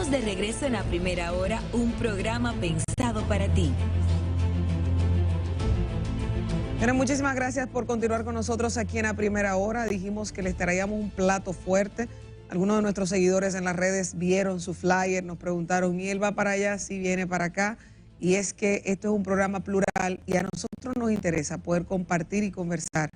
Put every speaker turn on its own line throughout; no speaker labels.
Estamos de regreso en A Primera Hora, un programa pensado para ti.
Bueno, muchísimas gracias por continuar con nosotros aquí en A Primera Hora. Dijimos que les traíamos un plato fuerte. Algunos de nuestros seguidores en las redes vieron su flyer, nos preguntaron, ¿y él va para allá? Sí, viene para acá. Y es que esto es un programa plural y a nosotros nos interesa poder compartir y conversar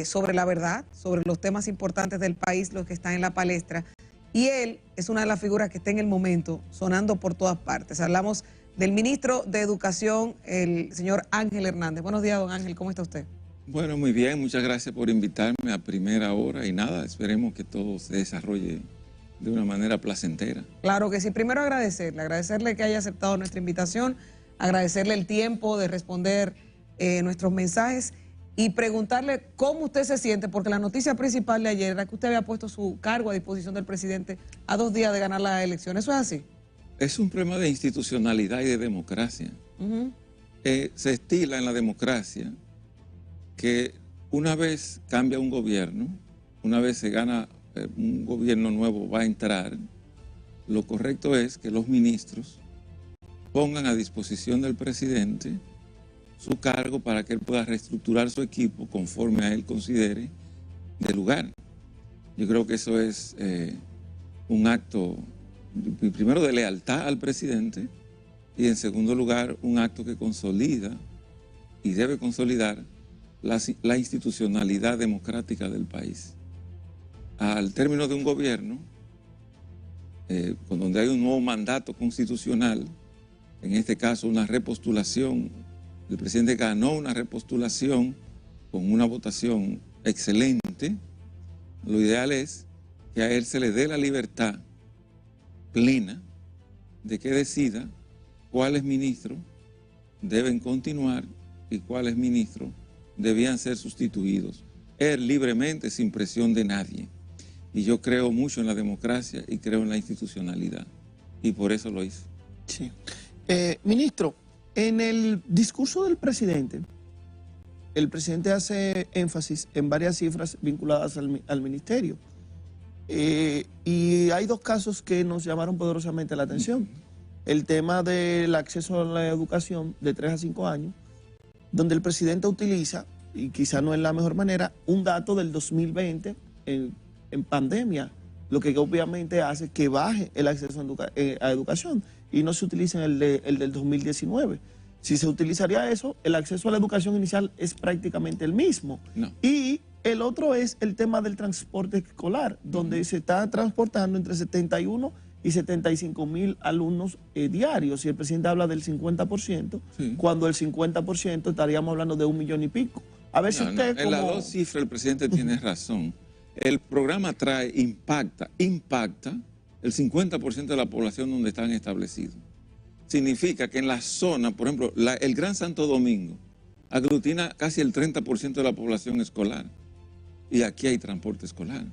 sobre la verdad, sobre los temas importantes del país, los que están en la palestra. Y él es una de las figuras que está en el momento sonando por todas partes. Hablamos del ministro de Educación, el señor Ángel Hernández. Buenos días, don Ángel, ¿cómo está usted?
Bueno, muy bien, muchas gracias por invitarme a Primera Hora y nada, esperemos que todo se desarrolle de una manera placentera.
Claro que sí. Primero agradecerle que haya aceptado nuestra invitación, agradecerle el tiempo de responder nuestros mensajes y preguntarle cómo usted se siente, porque la noticia principal de ayer era que usted había puesto su cargo a disposición del presidente a 2 días de ganar la elección. ¿Eso es así?
Es un problema de institucionalidad y de democracia. Se estila en la democracia que una vez cambia un gobierno, una vez se gana un gobierno nuevo va a entrar, lo correcto es que los ministros pongan a disposición del presidente su cargo para que él pueda reestructurar su equipo conforme a él considere de lugar. Yo creo que eso es un acto, primero, de lealtad al presidente y, en segundo lugar, un acto que consolida y debe consolidar la institucionalidad democrática del país. Al término de un gobierno, con donde hay un nuevo mandato constitucional, en este caso una repostulación, el presidente ganó una repostulación con una votación excelente, lo ideal es que a él se le dé la libertad plena de que decida cuáles ministros deben continuar y cuáles ministros debían ser sustituidos. Él libremente, sin presión de nadie. Y yo creo mucho en la democracia y creo en la institucionalidad. Y por eso lo hice.
Sí. Ministro, en el discurso del presidente, el presidente hace énfasis en varias cifras vinculadas al ministerio. Y hay 2 casos que nos llamaron poderosamente la atención. El tema del acceso a la educación de 3 a 5 años, donde el presidente utiliza, y quizá no es la mejor manera, un dato del 2020 en pandemia, lo que obviamente hace que baje el acceso a educación y no se utiliza el del 2019. Si se utilizaría eso, el acceso a la educación inicial es prácticamente el mismo.
No.
Y el otro es el tema del transporte escolar, donde se está transportando entre 71 y 75 mil alumnos diarios. Y el presidente habla del 50%,
sí,
cuando el 50% estaríamos hablando de 1 millón y pico. A ver si usted
En las 2 cifras el presidente tiene razón. El programa impacta el 50% de la población donde están establecidos. Significa que en la zona, por ejemplo, el Gran Santo Domingo aglutina casi el 30% de la población escolar. Y aquí hay transporte escolar.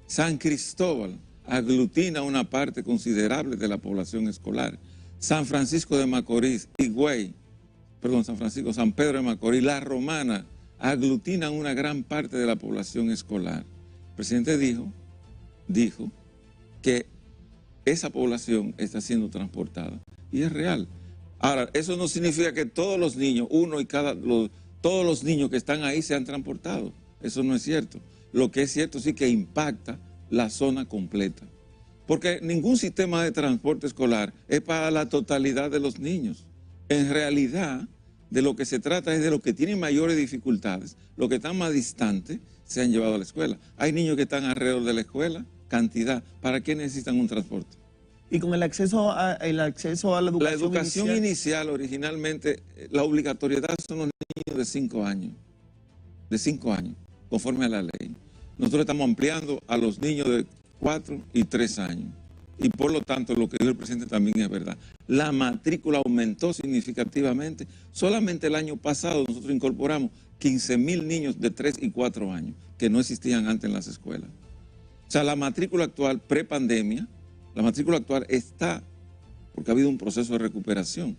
San Cristóbal aglutina una parte considerable de la población escolar. San Francisco de Macorís, San Pedro de Macorís, La Romana, aglutinan una gran parte de la población escolar. El presidente dijo que esa población está siendo transportada. Y es real. Ahora, eso no significa que todos los niños, todos los niños que están ahí sean transportados. Eso no es cierto. Lo que es cierto sí que impacta la zona completa. Porque ningún sistema de transporte escolar es para la totalidad de los niños. En realidad, de lo que se trata es de los que tienen mayores dificultades, los que están más distantes, se han llevado a la escuela. Hay niños que están alrededor de la escuela, cantidad. ¿Para qué necesitan un transporte?
Y con el acceso a la educación,
la educación inicial originalmente, la obligatoriedad son los niños de 5 años. De 5 años, conforme a la ley. Nosotros estamos ampliando a los niños de 4 y 3 años. Y por lo tanto, lo que dijo el presidente también es verdad. La matrícula aumentó significativamente. Solamente el año pasado nosotros incorporamos 15,000 niños de 3 y 4 años que no existían antes en las escuelas. O sea, la matrícula actual, prepandemia, la matrícula actual está, porque ha habido un proceso de recuperación.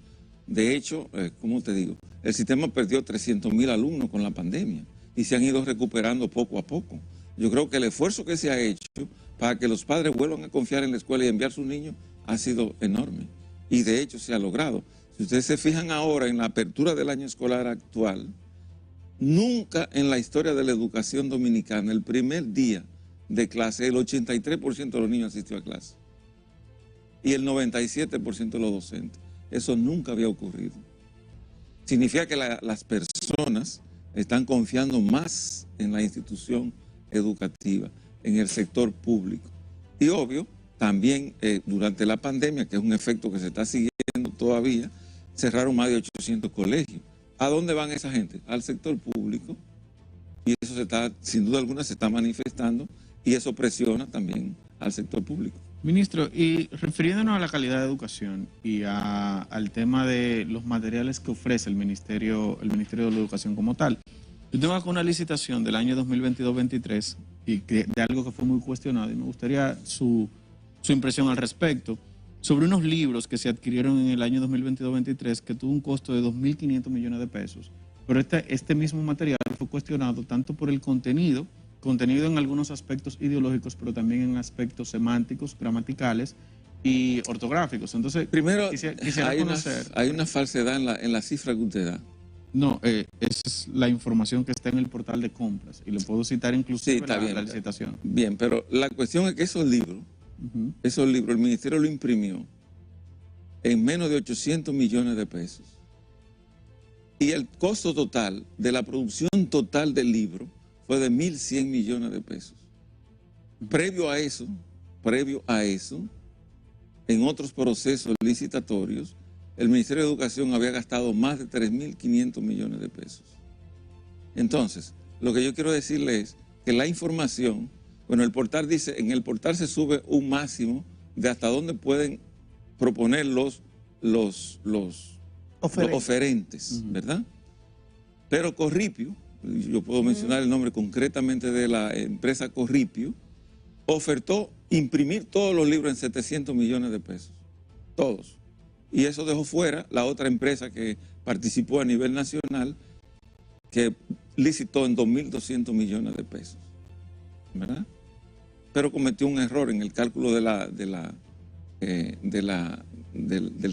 De hecho, ¿cómo te digo? El sistema perdió 300,000 alumnos con la pandemia y se han ido recuperando poco a poco. Yo creo que el esfuerzo que se ha hecho para que los padres vuelvan a confiar en la escuela y enviar a sus niños ha sido enorme. Y de hecho se ha logrado. Si ustedes se fijan ahora en la apertura del año escolar actual, nunca en la historia de la educación dominicana, el primer día de clase, el 83% de los niños asistió a clase. Y el 97% de los docentes. Eso nunca había ocurrido. Significa que las personas están confiando más en la institución educativa, en el sector público. Y obvio, también durante la pandemia, que es un efecto que se está siguiendo todavía, cerraron más de 800 colegios. ¿A dónde van esa gente? Al sector público. Y eso sin duda alguna se está manifestando y eso presiona también al sector público.
Ministro, y refiriéndonos a la calidad de educación y al tema de los materiales que ofrece el Ministerio de la Educación como tal, yo tengo acá una licitación del año 2022-23 y de algo que fue muy cuestionado y me gustaría su impresión al respecto, sobre unos libros que se adquirieron en el año 2022-23 que tuvo un costo de 2.500 millones de pesos. Pero este mismo material fue cuestionado tanto por el contenido en algunos aspectos ideológicos, pero también en aspectos semánticos, gramaticales y ortográficos. Entonces,
primero,
quisiera conocer...
hay una falsedad en la cifra que usted da.
No, es la información que está en el portal de compras y le puedo citar inclusive la licitación.
Bien, pero la cuestión es que esos libros, el ministerio lo imprimió en menos de 800 millones de pesos. Y el costo total de la producción total del libro fue de 1.100 millones de pesos. Previo a eso, en otros procesos licitatorios, el Ministerio de Educación había gastado más de 3.500 millones de pesos. Entonces, lo que yo quiero decirle es que la información, bueno, el portal dice, en el portal se sube un máximo de hasta dónde pueden proponer los oferentes, ¿verdad? Pero Corripio, yo puedo mencionar el nombre concretamente de la empresa Corripio, ofertó imprimir todos los libros en 700 millones de pesos, todos. Y eso dejó fuera la otra empresa que participó a nivel nacional, que licitó en 2.200 millones de pesos, ¿verdad? Pero cometió un error en el cálculo del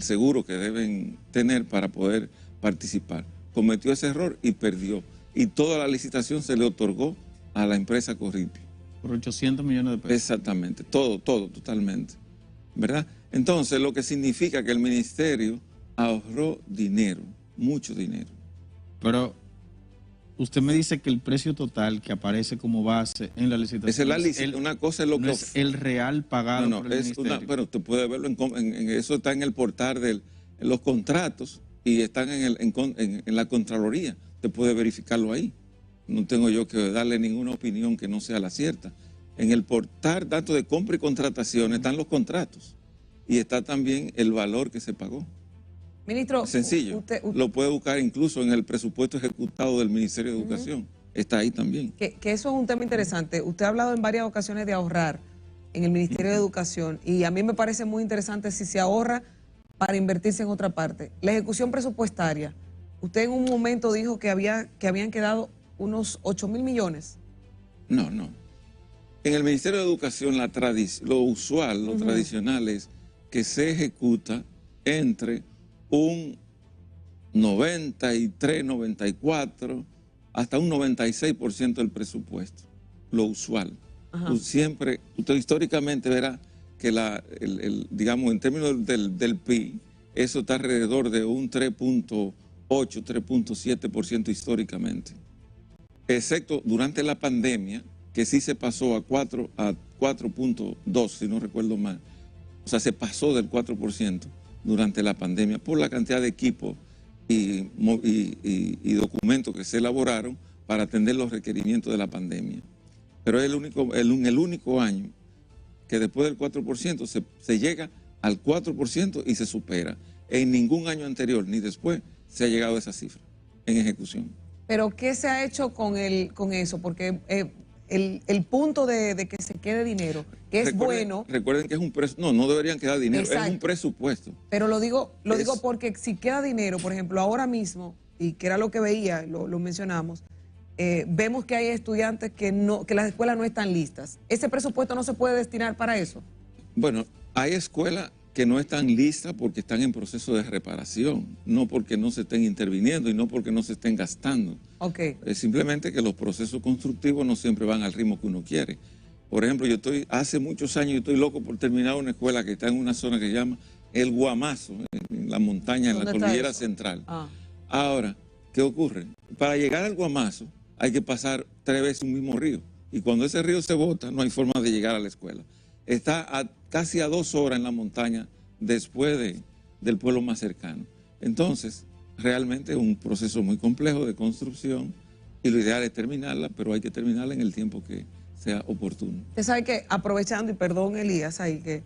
seguro que deben tener para poder participar. Cometió ese error y perdió. Y toda la licitación se le otorgó a la empresa Corripio.
Por 800 millones de pesos.
Exactamente, todo, totalmente, ¿verdad? Entonces, lo que significa que el ministerio ahorró dinero, mucho dinero.
Pero usted me dice que el precio total que aparece como base en la licitación...
Esa es la licitación, una cosa es lo
no
que...
es el real pagado por el ministerio.
Pero usted puede verlo, eso está en el portal de los contratos y están en la Contraloría. Usted puede verificarlo ahí. No tengo yo que darle ninguna opinión que no sea la cierta. En el portal datos de compra y contratación están los contratos y está también el valor que se pagó.
Ministro,
sencillo, lo puede buscar incluso en el presupuesto ejecutado del Ministerio de Educación. Está ahí también.
Que eso es un tema interesante. Usted ha hablado en varias ocasiones de ahorrar en el Ministerio de Educación y a mí me parece muy interesante si se ahorra para invertirse en otra parte. La ejecución presupuestaria, usted en un momento dijo que habían quedado unos 8.000 millones.
No. En el Ministerio de Educación lo usual, lo tradicional es que se ejecuta entre un 93, 94, hasta un 96% del presupuesto, lo usual. Usted históricamente verá que digamos, en términos del PIB, eso está alrededor de un 3.8, 3.7% históricamente. Excepto durante la pandemia, que sí se pasó a 4.2, si no recuerdo mal. O sea, se pasó del 4% durante la pandemia por la cantidad de equipos y documentos que se elaboraron para atender los requerimientos de la pandemia. Pero es el único año que después del 4% se llega al 4% y se supera. En ningún año anterior ni después se ha llegado a esa cifra en ejecución.
Pero ¿qué se ha hecho con eso? Porque el punto de que se quede dinero, que es bueno...
Recuerden que es un presupuesto. No deberían quedar dinero, exacto. Es un presupuesto.
Pero lo digo porque si queda dinero, por ejemplo, ahora mismo, y que era lo que veía, lo mencionamos, vemos que hay estudiantes que las escuelas no están listas. ¿Ese presupuesto no se puede destinar para eso?
Bueno, hay escuelas que no están listas porque están en proceso de reparación, no porque no se estén interviniendo y no porque no se estén gastando.
Okay.
Es simplemente que los procesos constructivos no siempre van al ritmo que uno quiere. Por ejemplo, hace muchos años yo estoy loco por terminar una escuela que está en una zona que se llama El Guamazo, en la montaña, en la cordillera central. Ahora, ¿qué ocurre? Para llegar al Guamazo hay que pasar 3 veces un mismo río. Y cuando ese río se bota, no hay forma de llegar a la escuela. Está casi a 2 horas en la montaña después del pueblo más cercano. Entonces, realmente es un proceso muy complejo de construcción y lo ideal es terminarla, pero hay que terminarla en el tiempo que sea oportuno.
Usted sabe que aprovechando, y perdón Elías, ahí que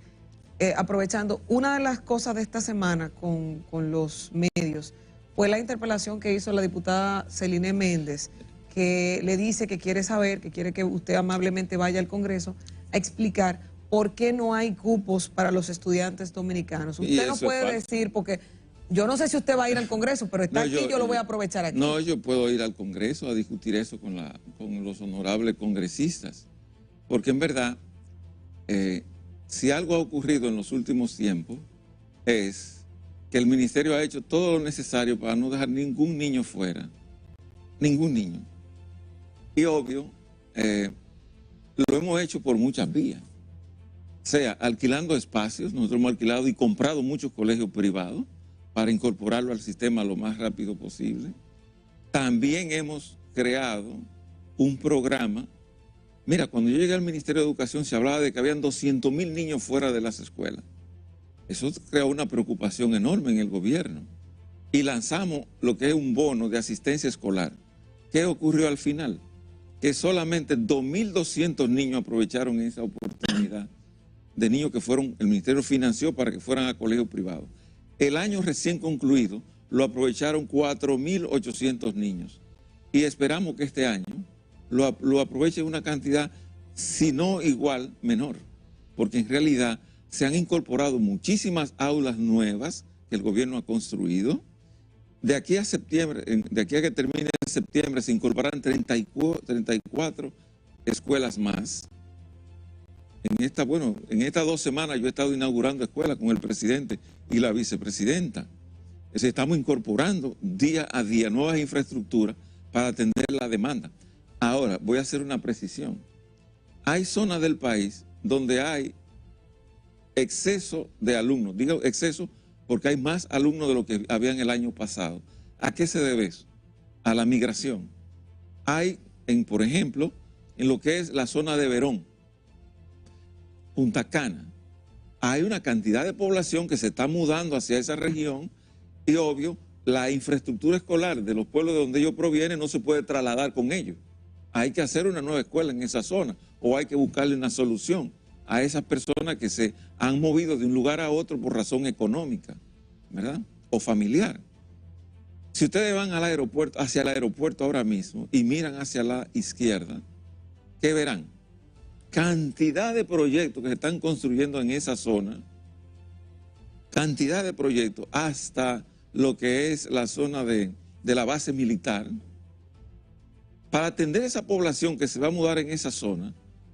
aprovechando, una de las cosas de esta semana con los medios fue la interpelación que hizo la diputada Celine Méndez, que le dice que quiere saber, que quiere que usted amablemente vaya al Congreso a explicar por qué no hay cupos para los estudiantes dominicanos. Usted no puede decir, porque yo no sé si usted va a ir al Congreso, pero está aquí, yo lo voy a aprovechar aquí.
No, yo puedo ir al Congreso a discutir eso con los honorables congresistas, porque en verdad, si algo ha ocurrido en los últimos tiempos, es que el ministerio ha hecho todo lo necesario para no dejar ningún niño fuera, ningún niño. Y obvio, lo hemos hecho por muchas vías. O sea, alquilando espacios, nosotros hemos alquilado y comprado muchos colegios privados para incorporarlo al sistema lo más rápido posible. También hemos creado un programa. Mira, cuando yo llegué al Ministerio de Educación se hablaba de que habían 200,000 niños fuera de las escuelas. Eso creó una preocupación enorme en el gobierno. Y lanzamos lo que es un bono de asistencia escolar. ¿Qué ocurrió al final? Que solamente 2.200 niños aprovecharon esa oportunidad de niños que el ministerio financió para que fueran a colegios privados. El año recién concluido lo aprovecharon 4.800 niños y esperamos que este año lo aproveche una cantidad, si no igual, menor, porque en realidad se han incorporado muchísimas aulas nuevas que el gobierno ha construido. De aquí a septiembre, de aquí a que termine septiembre, se incorporarán 34 escuelas más. En estas 2 semanas yo he estado inaugurando escuelas con el presidente y la vicepresidenta. Estamos incorporando día a día nuevas infraestructuras para atender la demanda. Ahora, voy a hacer una precisión. Hay zonas del país donde hay exceso de alumnos. Digo exceso porque hay más alumnos de lo que habían el año pasado. ¿A qué se debe eso? A la migración. Hay, por ejemplo, en lo que es la zona de Verón, Punta Cana, hay una cantidad de población que se está mudando hacia esa región y obvio, la infraestructura escolar de los pueblos de donde ellos provienen no se puede trasladar con ellos. Hay que hacer una nueva escuela en esa zona o hay que buscarle una solución a esas personas que se han movido de un lugar a otro por razón económica, ¿verdad? O familiar. Si ustedes van al aeropuerto, hacia el aeropuerto ahora mismo y miran hacia la izquierda, ¿qué verán? Cantidad de proyectos que se están construyendo en esa zona, cantidad de proyectos, hasta lo que es la zona de la base militar. Para atender esa población que se va a mudar en esa zona,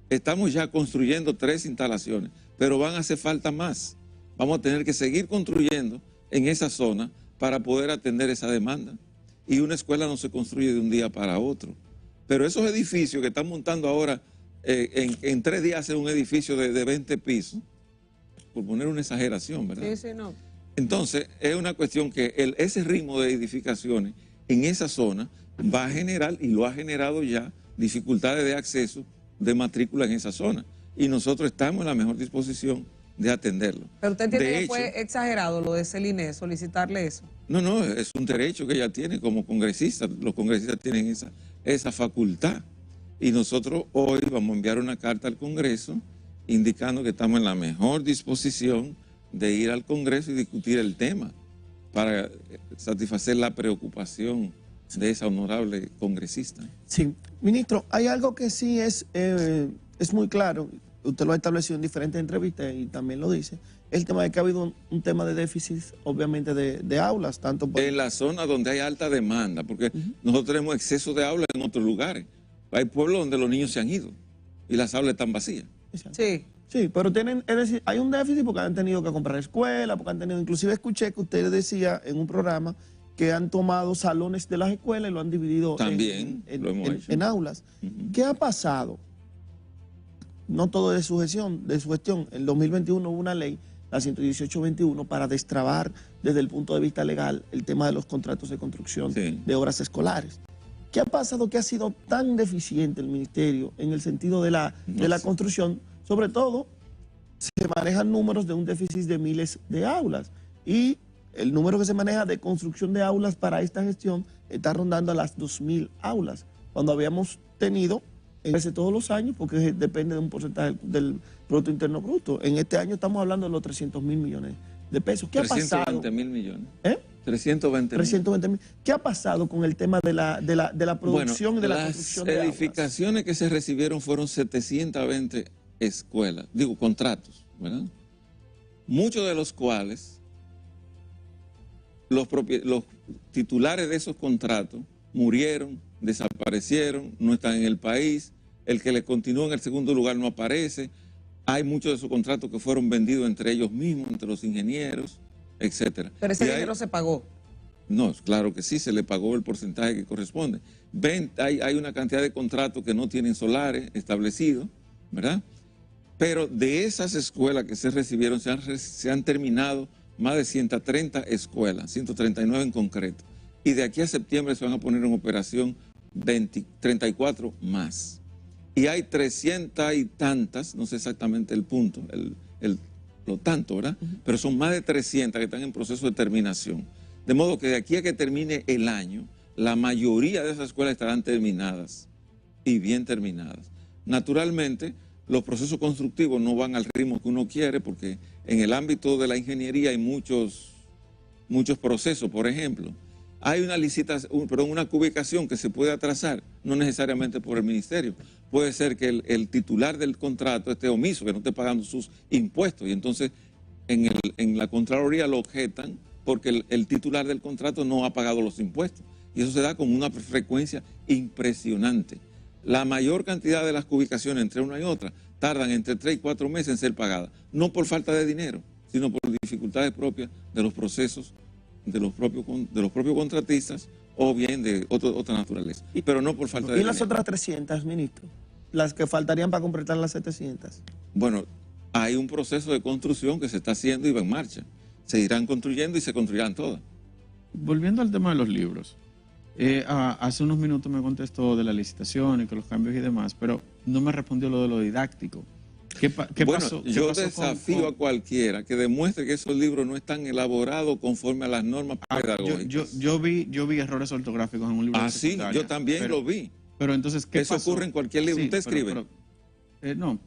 estamos ya construyendo 3 instalaciones, pero van a hacer falta más. Vamos a tener que seguir construyendo en esa zona para poder atender esa demanda. Y una escuela no se construye de un día para otro. Pero esos edificios que están montando ahora, en 3 días hacer un edificio de 20 pisos, por poner una exageración, ¿verdad?
Sí, no.
Entonces, es una cuestión que ese ritmo de edificaciones en esa zona va a generar, y lo ha generado ya, dificultades de acceso, de matrícula en esa zona. Y nosotros estamos en la mejor disposición de atenderlo.
Pero usted entiende que fue exagerado lo de Celine, solicitarle eso.
No, es un derecho que ella tiene como congresista. Los congresistas tienen esa facultad. Y nosotros hoy vamos a enviar una carta al Congreso indicando que estamos en la mejor disposición de ir al Congreso y discutir el tema para satisfacer la preocupación de esa honorable congresista.
Sí, ministro, hay algo que sí es muy claro, usted lo ha establecido en diferentes entrevistas y también lo dice, el tema de que ha habido un tema de déficit, obviamente, de aulas, tanto por...
En la zona donde hay alta demanda, porque nosotros tenemos exceso de aulas en otros lugares. Hay pueblos donde los niños se han ido y las aulas están vacías.
Sí.
Sí, pero tienen, es decir, hay un déficit porque han tenido que comprar escuelas, porque han tenido, inclusive escuché que usted decía en un programa que han tomado salones de las escuelas y lo han dividido
También lo hemos hecho.
en aulas. ¿Qué ha pasado? No todo es de su gestión. En 2021 hubo una ley, la 118-21, para destrabar desde el punto de vista legal el tema de los contratos de construcción de obras escolares. ¿Qué ha pasado que ha sido tan deficiente el ministerio en el sentido de la construcción? Sobre todo, se manejan números de un déficit de miles de aulas y el número que se maneja de construcción de aulas para esta gestión está rondando a las 2.000 aulas, cuando habíamos tenido todos los años, porque depende de un porcentaje del Producto Interno Bruto. En este año estamos hablando de los 300.000 millones de pesos. ¿Qué ha pasado?
320.000 millones.
320.000. ¿Qué ha pasado con el tema de la producción y de la construcción de aulas?
Las edificaciones que se recibieron fueron 720 escuelas, contratos, ¿verdad? Muchos de los cuales los titulares de esos contratos murieron, desaparecieron, no están en el país, el que le continúa en el segundo lugar no aparece, hay muchos de esos contratos que fueron vendidos entre ellos mismos, entre los ingenieros, etcétera.
Pero ese dinero se pagó.
No, claro que sí, se le pagó el porcentaje que corresponde. Hay una cantidad de contratos que no tienen solares establecidos, ¿verdad? Pero de esas escuelas que se recibieron, se han terminado más de 130 escuelas, 139 en concreto. Y de aquí a septiembre se van a poner en operación 34 más. Y hay 300 y tantas, no sé exactamente el punto, lo tanto, ¿verdad? Pero son más de 300 que están en proceso de terminación. De modo que de aquí a que termine el año, la mayoría de esas escuelas estarán terminadas y bien terminadas. Naturalmente, los procesos constructivos no van al ritmo que uno quiere porque en el ámbito de la ingeniería hay muchos procesos. Por ejemplo, hay una licitación, una cubicación que se puede atrasar, no necesariamente por el ministerio. Puede ser que el titular del contrato esté omiso, que no esté pagando sus impuestos y entonces en la Contraloría lo objetan porque el titular del contrato no ha pagado los impuestos. Y eso se da con una frecuencia impresionante. La mayor cantidad de las cubicaciones entre una y otra tardan entre 3 y 4 meses en ser pagadas. No por falta de dinero, sino por dificultades propias de los procesos de los propios contratistas o bien de otra naturaleza. Pero no por falta de dinero.
¿Y las otras 300, ministro? Las que faltarían para completar las 700.
Bueno, hay un proceso de construcción que se está haciendo y va en marcha. Se irán construyendo y se construirán todas.
Volviendo al tema de los libros. Hace unos minutos me contestó de la licitación y que los cambios y demás, pero no me respondió lo de lo didáctico. ¿Qué pasó?
Yo desafío a cualquiera que demuestre que esos libros no están elaborados conforme a las normas pedagógicas.
Yo vi errores ortográficos en un libro de secundaria.
Sí, yo también lo vi.
Pero entonces, ¿qué pasó?
Eso ocurre en cualquier libro. ¿Usted escribe?
Bueno.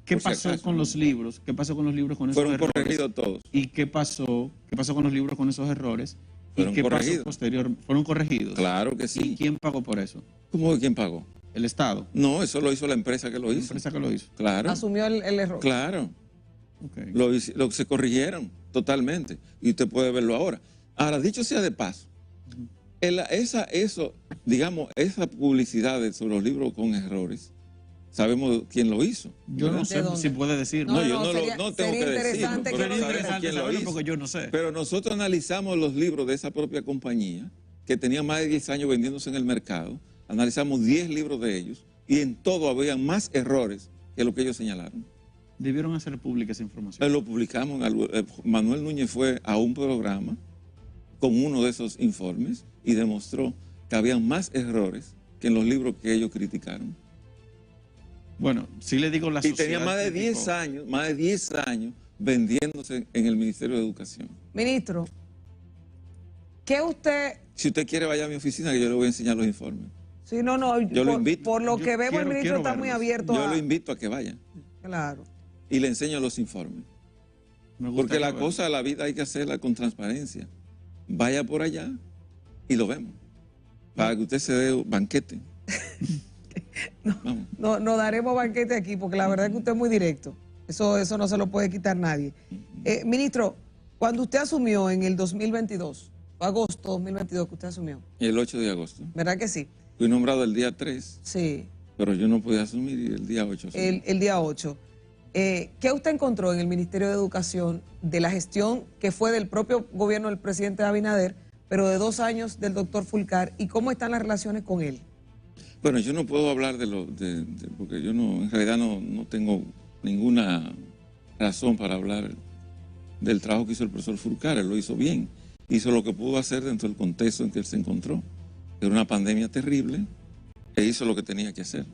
¿Qué pasó con los libros? ¿Qué pasó con los libros con esos errores?
Fueron corregidos todos.
¿Y qué pasó con los libros con esos errores?
Fueron corregidos.
¿Fueron corregidos?
Claro que sí.
¿Y quién pagó por eso?
¿Cómo que quién pagó?
¿El Estado?
No, eso lo hizo la empresa que lo hizo.
¿La empresa que lo hizo?
Claro.
Asumió el error.
Claro.
Okay.
Se corrigieron totalmente. Y usted puede verlo ahora. Ahora, dicho sea de paso, esa publicidad sobre los libros con errores, sabemos quién lo hizo.
Yo no sé si puede decir.
No, yo no tengo que decirlo.
Pero es interesante saberlo porque yo no sé.
Pero nosotros analizamos los libros de esa propia compañía, que tenía más de 10 años vendiéndose en el mercado. Analizamos 10 libros de ellos y en todo había más errores que lo que ellos señalaron.
Debieron hacer pública esa información.
Lo publicamos. Manuel Núñez fue a un programa con uno de esos informes y demostró que había más errores que en los libros que ellos criticaron.
Bueno, sí le digo la sociedad.
Y tenía más de 10 años vendiéndose en el Ministerio de Educación.
Ministro, ¿qué usted...?
Si usted quiere, vaya a mi oficina que yo le voy a enseñar los informes.
Sí, no,
yo lo invito.
Por lo que vemos, el ministro está muy abierto
Yo lo invito a que vaya.
Claro.
Y le enseño los informes. Porque la cosa de la vida hay que hacerla con transparencia. Vaya por allá y lo vemos. Para que usted se dé banquete.
No daremos banquete aquí porque la verdad es que usted es muy directo. Eso no se lo puede quitar nadie. Ministro, cuando usted asumió en el 2022, agosto 2022 que usted asumió.
El 8 de agosto.
¿Verdad que sí?
Fui nombrado el día 3.
Sí.
Pero yo no podía asumir el día 8.
El día 8. ¿Qué usted encontró en el Ministerio de Educación de la gestión que fue del propio gobierno del presidente Abinader, pero de 2 años del doctor Fulcar, y cómo están las relaciones con él?
Bueno, yo no puedo hablar porque yo no, en realidad no tengo ninguna razón para hablar del trabajo que hizo el profesor Fulcar. Él lo hizo bien, hizo lo que pudo hacer dentro del contexto en que él se encontró. Era una pandemia terrible, e hizo lo que tenía que hacer.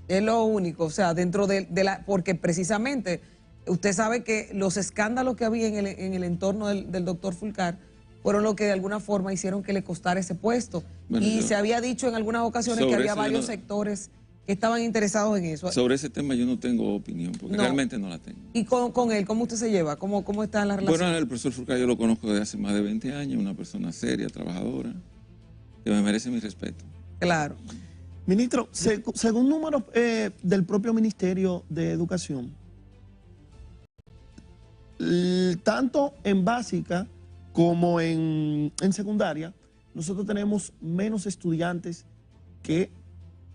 Es lo único, o sea, dentro de la... Porque precisamente usted sabe que los escándalos que había en el entorno del doctor Fulcar fueron lo que de alguna forma hicieron que le costara ese puesto.
Bueno,
y se había dicho en algunas ocasiones que había varios sectores que estaban interesados en eso.
Sobre ese tema yo no tengo opinión, porque realmente no la tengo.
¿Y con él, cómo usted se lleva? ¿Cómo está la relación?
Bueno, el profesor Fulcar yo lo conozco desde hace más de 20 años, una persona seria, trabajadora, que me merece mi respeto.
Claro.
Ministro, según números del propio Ministerio de Educación, tanto en básica como en secundaria, nosotros tenemos menos estudiantes que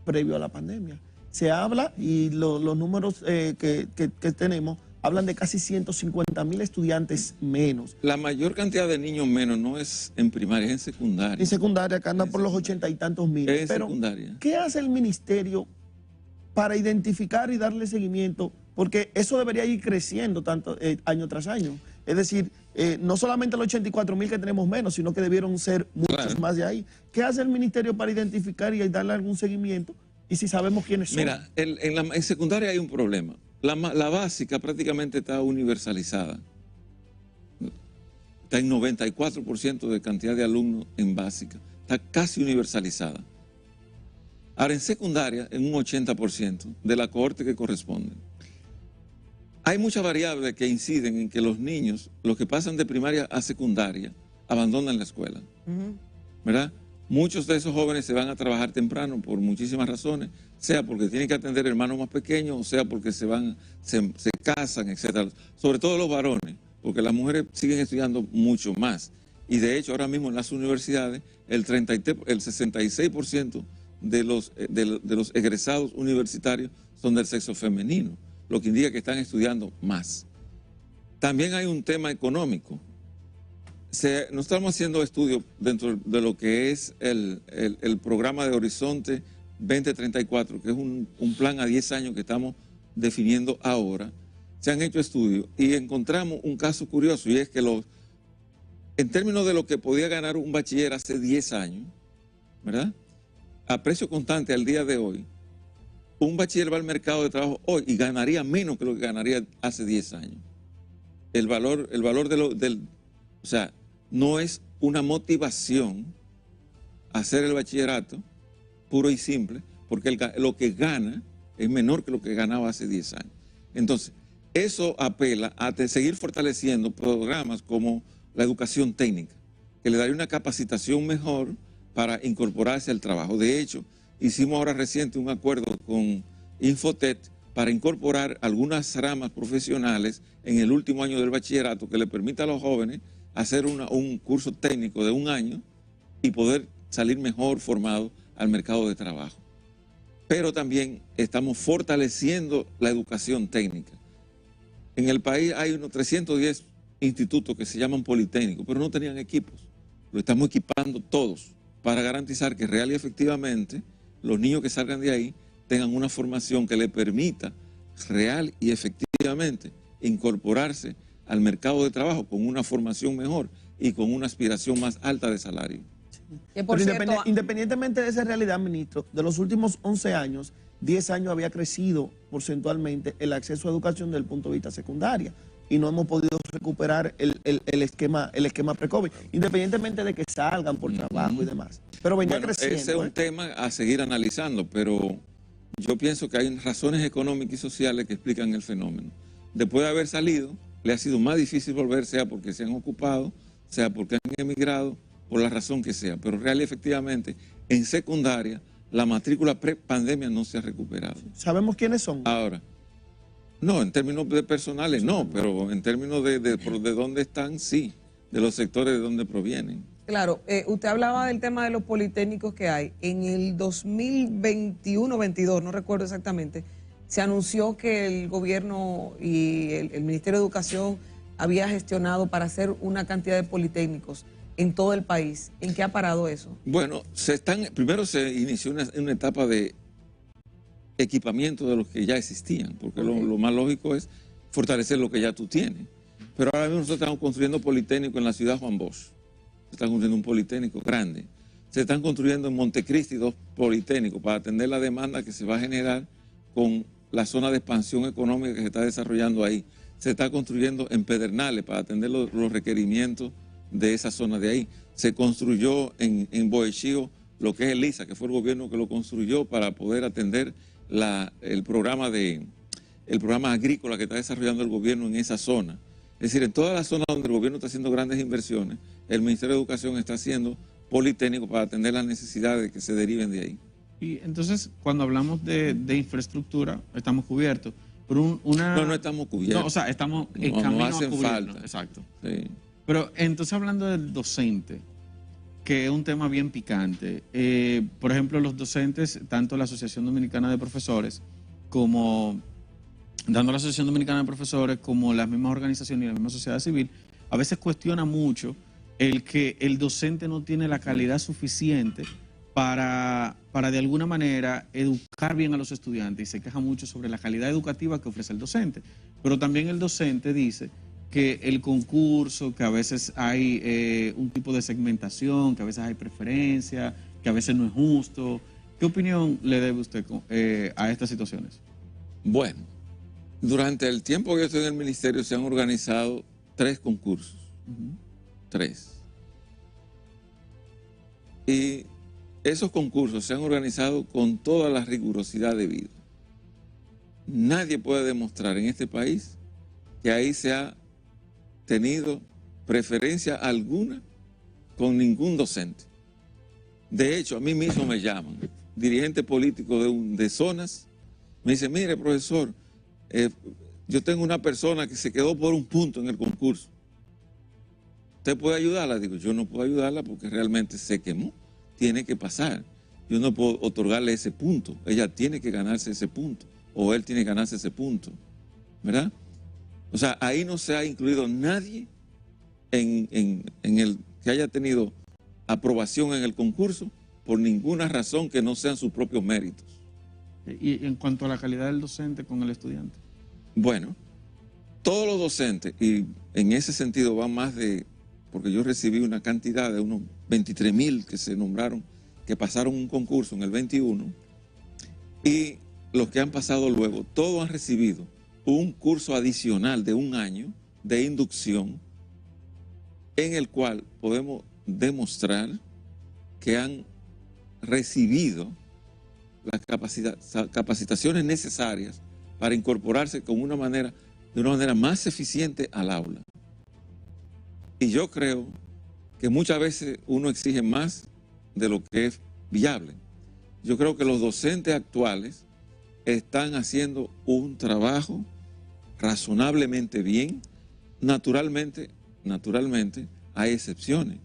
previo a la pandemia. Se habla, y los números que tenemos, hablan de casi 150.000 estudiantes menos.
La mayor cantidad de niños menos no es en primaria, es en secundaria.
En secundaria, acá anda por los 80 y tantos mil.
Es en
Pero,
secundaria.
¿qué hace el ministerio para identificar y darle seguimiento? Porque eso debería ir creciendo tanto año tras año. Es decir, no solamente los 84.000 que tenemos menos, sino que debieron ser muchos más de ahí. ¿Qué hace el ministerio para identificar y darle algún seguimiento? Y si sabemos quiénes son.
Mira, en secundaria hay un problema. La básica prácticamente está universalizada. Está en 94% de cantidad de alumnos en básica. Está casi universalizada. Ahora, en secundaria, en un 80% de la cohorte que corresponde. Hay muchas variables que inciden en que los niños, los que pasan de primaria a secundaria, abandonan la escuela. ¿Verdad? Muchos de esos jóvenes se van a trabajar temprano por muchísimas razones, sea porque tienen que atender hermanos más pequeños, o sea porque se casan, etc. Sobre todo los varones, porque las mujeres siguen estudiando mucho más. Y de hecho, ahora mismo en las universidades, el 66% de los egresados universitarios son del sexo femenino, lo que indica que están estudiando más. También hay un tema económico. No estamos haciendo estudios dentro de lo que es el programa de Horizonte 2034, que es un plan a 10 años que estamos definiendo ahora. Se han hecho estudios y encontramos un caso curioso, y es que en términos de lo que podía ganar un bachiller hace 10 años, ¿verdad? A precio constante al día de hoy, un bachiller va al mercado de trabajo hoy y ganaría menos que lo que ganaría hace 10 años. El valor o sea, no es una motivación hacer el bachillerato puro y simple, porque lo que gana es menor que lo que ganaba hace 10 años. Entonces, eso apela a seguir fortaleciendo programas como la educación técnica, que le daría una capacitación mejor para incorporarse al trabajo. De hecho, hicimos ahora reciente un acuerdo con Infotet para incorporar algunas ramas profesionales en el último año del bachillerato que le permita a los jóvenes hacer un curso técnico de 1 año y poder salir mejor formados al mercado de trabajo. Pero también estamos fortaleciendo la educación técnica. En el país hay unos 310 institutos que se llaman politécnicos, pero no tenían equipos. Lo estamos equipando todos para garantizar que real y efectivamente los niños que salgan de ahí tengan una formación que le permita real y efectivamente incorporarse al mercado de trabajo con una formación mejor y con una aspiración más alta de salario.
Pero independientemente de esa realidad, ministro, de los últimos 11 años, 10 años había crecido porcentualmente el acceso a educación desde el punto de vista secundaria y no hemos podido recuperar el esquema pre-COVID, independientemente de que salgan por trabajo y demás. Pero venía creciendo.
Ese es un tema a seguir analizando, pero yo pienso que hay razones económicas y sociales que explican el fenómeno. Después de haber salido, le ha sido más difícil volver, sea porque se han ocupado, sea porque han emigrado, por la razón que sea. Pero real y efectivamente, en secundaria, la matrícula pre-pandemia no se ha recuperado.
¿Sabemos quiénes son?
Ahora, no, en términos de personales no, pero en términos de dónde están, sí, de los sectores de donde provienen.
Claro, usted hablaba del tema de los politécnicos que hay. En el 2021-22, no recuerdo exactamente, Se anunció que el gobierno y el Ministerio de Educación había gestionado para hacer una cantidad de politécnicos en todo el país. ¿En qué ha parado eso?
Bueno, primero se inició una etapa de equipamiento de los que ya existían, porque lo más lógico es fortalecer lo que ya tú tienes. Pero ahora mismo nosotros estamos construyendo politécnico en la ciudad Juan Bosch. Se está construyendo un politécnico grande. Se están construyendo en Montecristi 2 politécnicos para atender la demanda que se va a generar con la zona de expansión económica que se está desarrollando ahí. Se está construyendo en Pedernales para atender los requerimientos de esa zona de ahí. Se construyó en Boechío lo que es el ISA, que fue el gobierno que lo construyó para poder atender el programa agrícola que está desarrollando el gobierno en esa zona. Es decir, en todas las zonas donde el gobierno está haciendo grandes inversiones, el Ministerio de Educación está haciendo politécnico para atender las necesidades que se deriven de ahí.
Y entonces, cuando hablamos de infraestructura, estamos cubiertos. Pero
No estamos cubiertos.
No, o sea, estamos en camino a cubiernos.
Falta.
Exacto.
Sí.
Pero entonces, hablando del docente, que es un tema bien picante, por ejemplo, los docentes, tanto la Asociación Dominicana de Profesores como la Asociación Dominicana de Profesores, como las mismas organizaciones y la misma sociedad civil, a veces cuestiona mucho el que el docente no tiene la calidad suficiente para de alguna manera educar bien a los estudiantes, y se queja mucho sobre la calidad educativa que ofrece el docente. Pero también el docente dice que el concurso, que a veces hay un tipo de segmentación, que a veces hay preferencia, que a veces no es justo. ¿Qué opinión le debe usted a estas situaciones?
Bueno, durante el tiempo que yo estoy en el ministerio se han organizado 3 concursos. 3. Y esos concursos se han organizado con toda la rigurosidad debida. Nadie puede demostrar en este país que ahí se ha tenido preferencia alguna con ningún docente. De hecho, a mí mismo me llaman, dirigente político de zonas, me dicen, mire, profesor, yo tengo una persona que se quedó por un punto en el concurso. ¿Usted puede ayudarla? Digo, yo no puedo ayudarla porque realmente se quemó. Tiene que pasar. Yo no puedo otorgarle ese punto. Ella tiene que ganarse ese punto. O él tiene que ganarse ese punto. ¿Verdad? O sea, ahí no se ha incluido nadie en el que haya tenido aprobación en el concurso por ninguna razón que no sean sus propios méritos.
Y en cuanto a la calidad del docente con el estudiante.
Bueno, todos los docentes, y en ese sentido va más de, porque yo recibí una cantidad de unos 23,000 que se nombraron, que pasaron un concurso en el 21, y los que han pasado luego, todos han recibido un curso adicional de 1 año de inducción en el cual podemos demostrar que han recibido las capacitaciones necesarias para incorporarse de una manera más eficiente al aula. Y yo creo que muchas veces uno exige más de lo que es viable. Yo creo que los docentes actuales están haciendo un trabajo razonablemente bien. Naturalmente hay excepciones.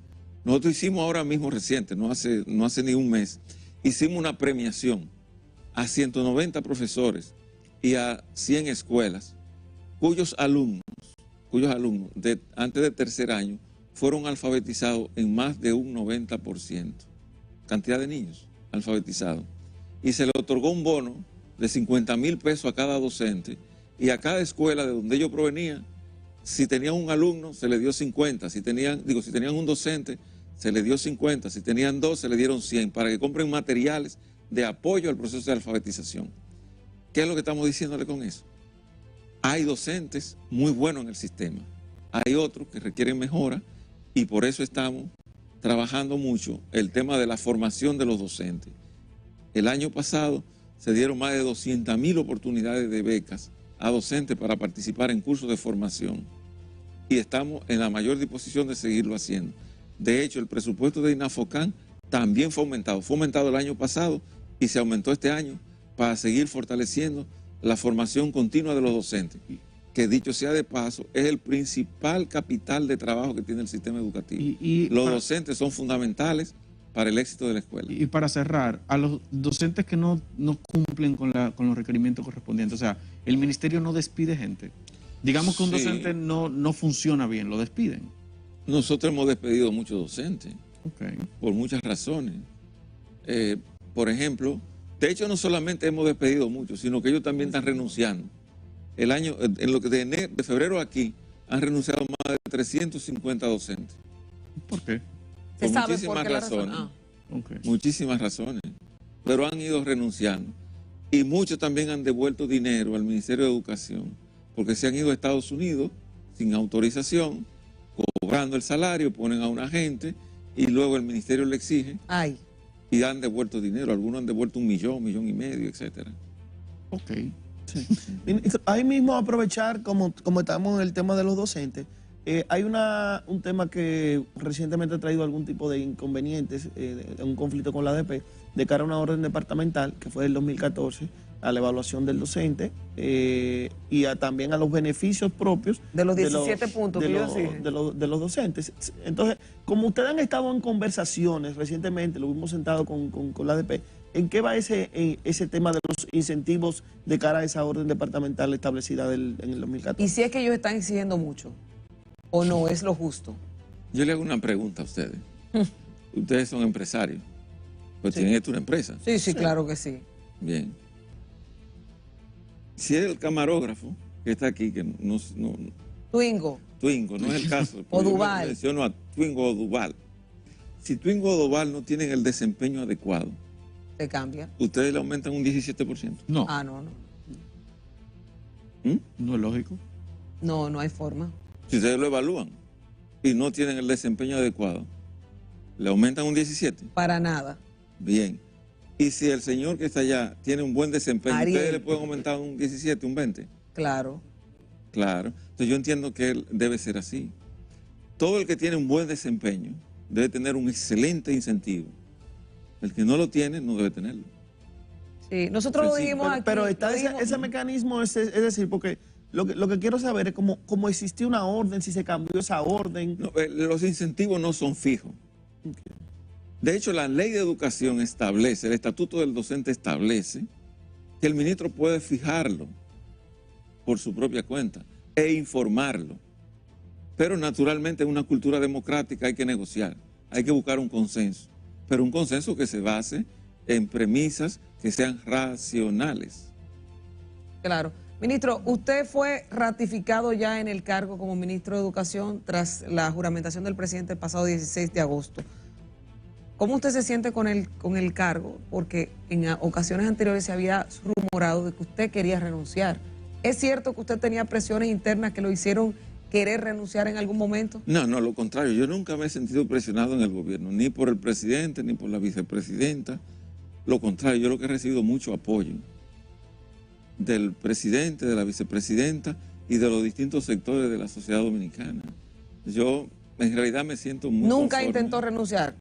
Nosotros hicimos ahora mismo reciente, no hace ni un mes, hicimos una premiación a 190 profesores y a 100 escuelas cuyos alumnos antes de tercer año fueron alfabetizados en más de un 90%. Cantidad de niños alfabetizados. Y se le otorgó un bono de 50,000 pesos a cada docente, y a cada escuela de donde ellos provenían, si tenían un alumno, se le dio 50. Si tenían un docente, se le dio 50. Si tenían 2, se le dieron 100 para que compren materiales de apoyo al proceso de alfabetización. ¿Qué es lo que estamos diciéndole con eso? Hay docentes muy buenos en el sistema. Hay otros que requieren mejora, y por eso estamos trabajando mucho el tema de la formación de los docentes. El año pasado se dieron más de 200,000 oportunidades de becas a docentes para participar en cursos de formación, y estamos en la mayor disposición de seguirlo haciendo. De hecho, el presupuesto de INAFOCAN también fue aumentado el año pasado y se aumentó este año para seguir fortaleciendo la formación continua de los docentes, que dicho sea de paso, es el principal capital de trabajo que tiene el sistema educativo. Los docentes son fundamentales para el éxito de la escuela.
Y para cerrar, a los docentes que no cumplen con los requerimientos correspondientes, o sea, el ministerio no despide gente. Digamos que un docente no funciona bien, lo despiden.
Nosotros hemos despedido muchos docentes, por muchas razones. Por ejemplo, de hecho no solamente hemos despedido muchos, sino que ellos también están renunciando. En lo que de febrero aquí, han renunciado más de 350 docentes.
¿Por qué?
Por muchísimas razones. Muchísimas razones. Pero han ido renunciando. Y muchos también han devuelto dinero al Ministerio de Educación, porque se han ido a Estados Unidos sin autorización, cobrando el salario, ponen a una gente y luego el ministerio le exige.
Ay.
Y han devuelto dinero. Algunos han devuelto 1 millón, 1,5 millones, etcétera.
Ok. Sí. Ahí mismo aprovechar, como estamos en el tema de los docentes, hay un tema que recientemente ha traído algún tipo de inconvenientes, un conflicto con la ADP, de cara a una orden departamental que fue del 2014, a la evaluación del docente y también a los beneficios propios
de los 17 puntos que yo dije.
De los docentes. Entonces, como ustedes han estado en conversaciones recientemente, lo hemos sentado con la ADP, ¿en qué va ese tema de los incentivos de cara a esa orden departamental establecida en el 2014?
¿Y si es que ellos están exigiendo mucho o no es lo justo?
Yo le hago una pregunta a ustedes. Ustedes son empresarios, pues tienen esto una empresa.
Sí, claro que sí.
Bien. Si es el camarógrafo que está aquí, que no
Twingo,
no es el caso.
o Duval.
Menciono a Twingo o Duval. Si Twingo o Duval no tienen el desempeño adecuado,
se cambia.
¿ustedes le aumentan un 17%?
No.
Ah, no.
No es lógico.
No hay forma.
Si ustedes lo evalúan y no tienen el desempeño adecuado, ¿le aumentan un 17%?
Para nada.
Bien. Y si el señor que está allá tiene un buen desempeño,
Ariel,
¿ustedes le pueden aumentar un 17, un 20?
Claro.
Claro. Entonces yo entiendo que él debe ser así. Todo el que tiene un buen desempeño debe tener un excelente incentivo. El que no lo tiene no debe tenerlo.
Sí, nosotros lo dijimos aquí.
Pero está ese mecanismo, es decir, porque lo que quiero saber es cómo existió una orden, si se cambió esa orden.
No, los incentivos no son fijos.
Okay.
De hecho, la ley de educación establece, el estatuto del docente establece que el ministro puede fijarlo por su propia cuenta e informarlo. Pero naturalmente en una cultura democrática hay que negociar, hay que buscar un consenso, pero un consenso que se base en premisas que sean racionales.
Claro. Ministro, usted fue ratificado ya en el cargo como ministro de Educación tras la juramentación del presidente el pasado 16 de agosto. ¿Cómo usted se siente con el cargo? Porque en ocasiones anteriores se había rumorado de que usted quería renunciar. ¿Es cierto que usted tenía presiones internas que lo hicieron querer renunciar en algún momento?
No, lo contrario. Yo nunca me he sentido presionado en el gobierno, ni por el presidente, ni por la vicepresidenta. Lo contrario, yo lo que he recibido mucho apoyo del presidente, de la vicepresidenta y de los distintos sectores de la sociedad dominicana. Yo en realidad me siento muy
¿Nunca
conforme.
intentó renunciar?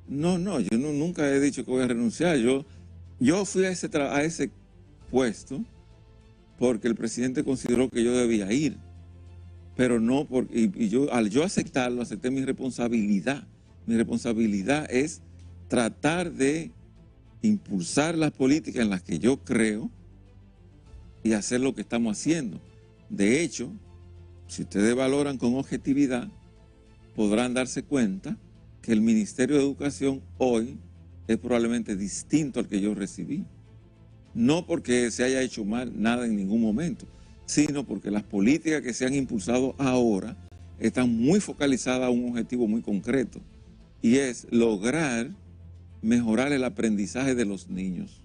No, yo nunca he dicho que voy a renunciar. Yo fui a ese puesto porque el presidente consideró que yo debía ir, pero no al yo aceptarlo, acepté mi responsabilidad. Mi responsabilidad es tratar de impulsar las políticas en las que yo creo y hacer lo que estamos haciendo. De hecho, si ustedes valoran con objetividad, podrán darse cuenta que el Ministerio de Educación hoy es probablemente distinto al que yo recibí. No porque se haya hecho mal nada en ningún momento, sino porque las políticas que se han impulsado ahora están muy focalizadas a un objetivo muy concreto, y es lograr mejorar el aprendizaje de los niños,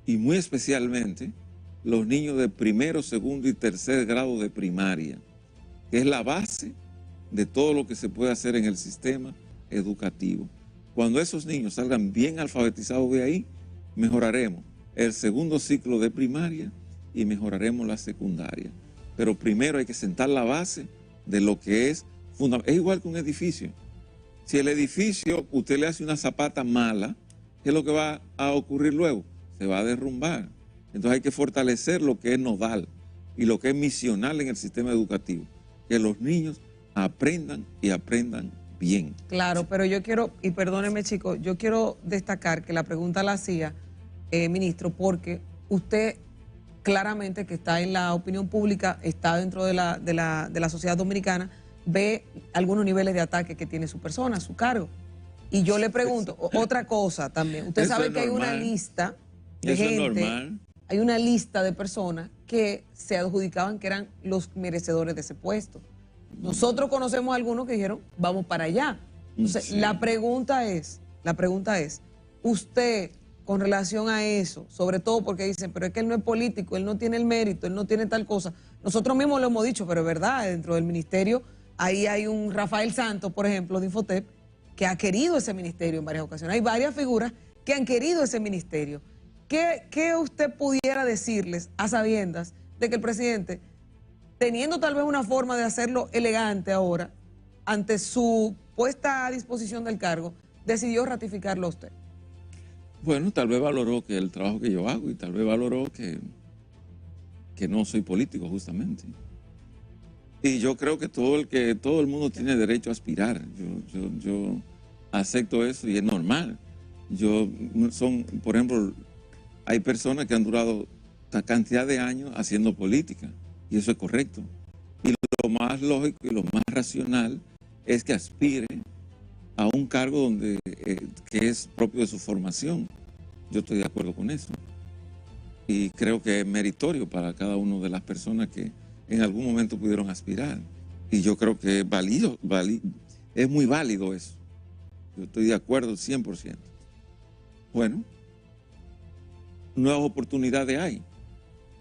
y muy especialmente los niños de primero, segundo y tercer grado de primaria, que es la base de todo lo que se puede hacer en el sistema educativo. Cuando esos niños salgan bien alfabetizados de ahí, mejoraremos el segundo ciclo de primaria y mejoraremos la secundaria. Pero primero hay que sentar la base de lo que es fundamental. Es igual que un edificio. Si el edificio usted le hace una zapata mala, ¿qué es lo que va a ocurrir luego? Se va a derrumbar. Entonces hay que fortalecer lo que es nodal y lo que es misional en el sistema educativo. Que los niños aprendan y aprendan bien. bien.
Claro, pero yo quiero, y perdóneme chicos, yo quiero destacar que la pregunta la hacía, ministro, porque usted claramente que está en la opinión pública, está dentro de la sociedad dominicana, ve algunos niveles de ataque que tiene su persona, su cargo. Y yo le pregunto, otra cosa también, usted sabe que hay una lista de gente, hay una lista de personas que se adjudicaban que eran los merecedores de ese puesto. Nosotros conocemos a algunos que dijeron, vamos para allá. Entonces,
sí.
la pregunta es, usted, con relación a eso, sobre todo porque dicen, pero es que él no es político, él no tiene el mérito, él no tiene tal cosa. Nosotros mismos lo hemos dicho, pero es verdad, dentro del ministerio, ahí hay un Rafael Santos, por ejemplo, de Infotep, que ha querido ese ministerio en varias ocasiones. Hay varias figuras que han querido ese ministerio. ¿Qué usted pudiera decirles a sabiendas de que el presidente, teniendo tal vez una forma de hacerlo elegante ahora, ante su puesta a disposición del cargo, decidió ratificarlo a usted?
Bueno, tal vez valoró que el trabajo que yo hago y tal vez valoró que no soy político justamente. Y yo creo que todo el mundo tiene derecho a aspirar. Yo acepto eso y es normal. Por ejemplo, hay personas que han durado una cantidad de años haciendo política y eso es correcto. Y lo más lógico y lo más racional es que aspire a un cargo que es propio de su formación. Yo estoy de acuerdo con eso. Y creo que es meritorio para cada una de las personas que en algún momento pudieron aspirar. Y yo creo que es muy válido eso. Yo estoy de acuerdo 100%. Bueno, nuevas oportunidades hay.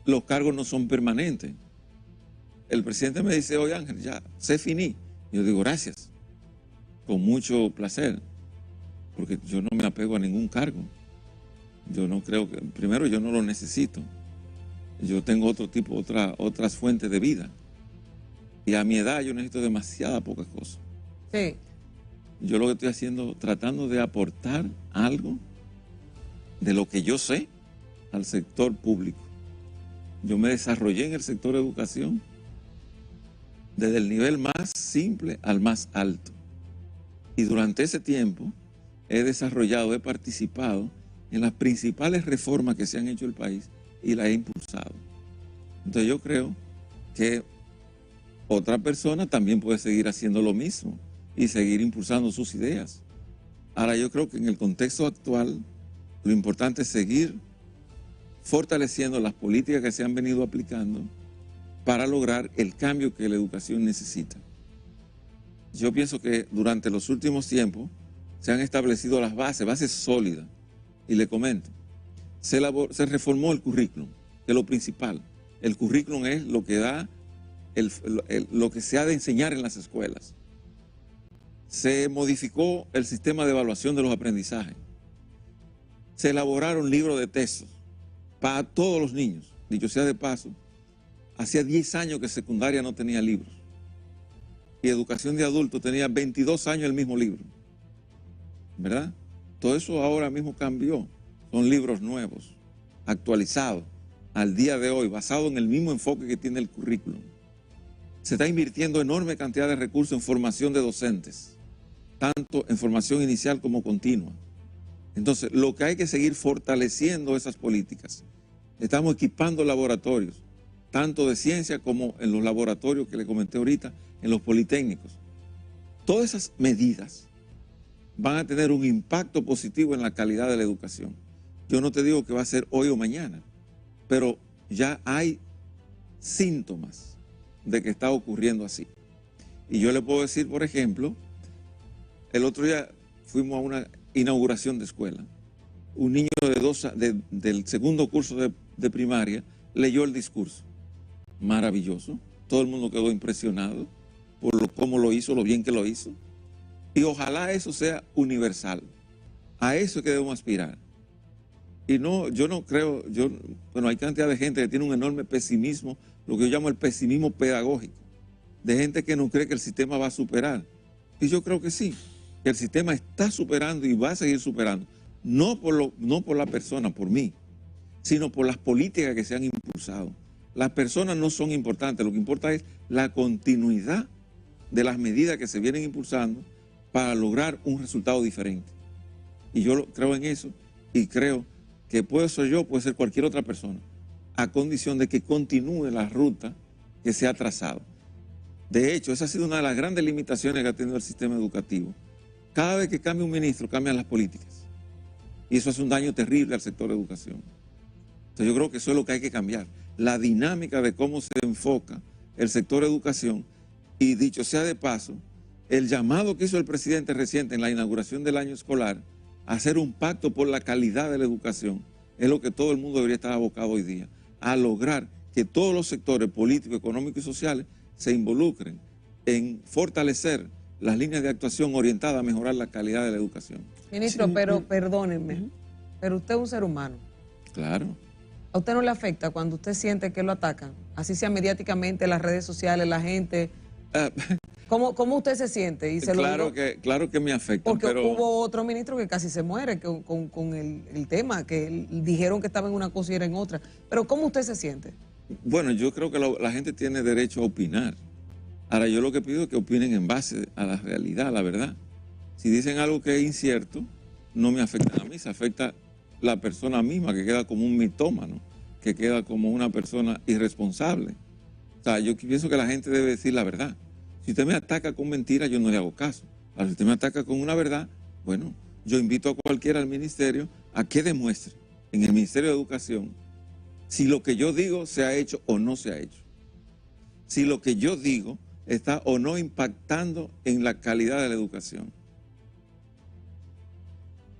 Los cargos no son permanentes. El presidente me dice, oye Ángel, ya, se finí. Yo digo, gracias. Con mucho placer. Porque yo no me apego a ningún cargo. Yo no creo que, primero yo no lo necesito. Yo tengo otras fuentes de vida. Y a mi edad yo necesito demasiadas pocas cosas.
Sí.
Yo lo que estoy haciendo, tratando de aportar algo de lo que yo sé al sector público. Yo me desarrollé en el sector de educación desde el nivel más simple al más alto. Y durante ese tiempo he participado en las principales reformas que se han hecho en el país y las he impulsado. Entonces yo creo que otra persona también puede seguir haciendo lo mismo y seguir impulsando sus ideas. Ahora yo creo que en el contexto actual lo importante es seguir fortaleciendo las políticas que se han venido aplicando para lograr el cambio que la educación necesita. Yo pienso que durante los últimos tiempos se han establecido las bases sólidas. Y le comento, se reformó el currículum, que es lo principal. El currículum es lo que da, lo que se ha de enseñar en las escuelas. Se modificó el sistema de evaluación de los aprendizajes. Se elaboraron libros de texto para todos los niños. Dicho sea de paso, hacía 10 años que secundaria no tenía libros. Y educación de adultos tenía 22 años el mismo libro. ¿Verdad? Todo eso ahora mismo cambió. Son libros nuevos, actualizados, al día de hoy, basados en el mismo enfoque que tiene el currículum. Se está invirtiendo enorme cantidad de recursos en formación de docentes, tanto en formación inicial como continua. Entonces, lo que hay que seguir fortaleciendo esas políticas. Estamos equipando laboratorios, tanto de ciencia como en los laboratorios que le comenté ahorita, en los politécnicos. Todas esas medidas van a tener un impacto positivo en la calidad de la educación. Yo no te digo que va a ser hoy o mañana, pero ya hay síntomas de que está ocurriendo así. Y yo le puedo decir, por ejemplo, el otro día fuimos a una inauguración de escuela. Un niño del segundo curso de primaria leyó el discurso. Maravilloso. Todo el mundo quedó impresionado por cómo lo hizo, lo bien que lo hizo. Y ojalá eso sea universal. A eso es que debemos aspirar. Y no, yo no creo, bueno, hay cantidad de gente que tiene un enorme pesimismo, lo que yo llamo el pesimismo pedagógico, de gente que no cree que el sistema va a superar. Y yo creo que sí, que el sistema está superando y va a seguir superando. No por la persona, por mí, sino por las políticas que se han impulsado. Las personas no son importantes, lo que importa es la continuidad de las medidas que se vienen impulsando para lograr un resultado diferente. Y yo creo en eso y creo que puede ser yo, puede ser cualquier otra persona, a condición de que continúe la ruta que se ha trazado. De hecho, esa ha sido una de las grandes limitaciones que ha tenido el sistema educativo. Cada vez que cambia un ministro, cambian las políticas. Y eso hace un daño terrible al sector de educación. Entonces yo creo que eso es lo que hay que cambiar. La dinámica de cómo se enfoca el sector de educación. Y dicho sea de paso, el llamado que hizo el presidente reciente en la inauguración del año escolar a hacer un pacto por la calidad de la educación es lo que todo el mundo debería estar abocado hoy día, a lograr que todos los sectores políticos, económicos y sociales se involucren en fortalecer las líneas de actuación orientadas a mejorar la calidad de la educación.
Ministro,
Sí,
pero perdónenme, pero usted es un ser humano.
Claro.
¿A usted no le afecta cuando usted siente que lo atacan? Así sea mediáticamente, las redes sociales, la gente. ¿Cómo usted se siente? Y se
claro,
lo digo
claro que me afecta.
porque
pero
hubo otro ministro que casi se muere con el tema, que dijeron que estaba en una cosa y era en otra. Pero ¿cómo usted se siente?
bueno, yo creo que la gente tiene derecho a opinar. Ahora, yo lo que pido es que opinen en base a la realidad, a la verdad. Si dicen algo que es incierto, no me afecta a mí, se afecta a la persona misma, que queda como un mitómano, que queda como una persona irresponsable. O sea, yo pienso que la gente debe decir la verdad. Si usted me ataca con mentiras, yo no le hago caso. Ahora, si usted me ataca con una verdad, bueno, yo invito a cualquiera al ministerio a que demuestre en el Ministerio de Educación si lo que yo digo se ha hecho o no se ha hecho. Si lo que yo digo está o no impactando en la calidad de la educación.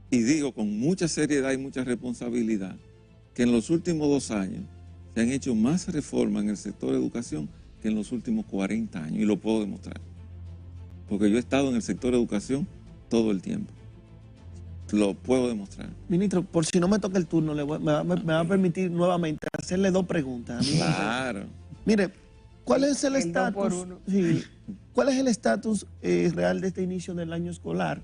Y digo con mucha seriedad y mucha responsabilidad que en los últimos 2 años se han hecho más reformas en el sector de educación que en los últimos 40 años, y lo puedo demostrar. Porque yo he estado en el sector de educación todo el tiempo. Lo puedo demostrar.
Ministro, por si no me toca el turno, me va a permitir nuevamente hacerle 2 preguntas.
Claro.
Mire, ¿cuál es el
El 2 por
estatus?
1.
Sí, ¿cuál es el estatus real de este inicio del año escolar?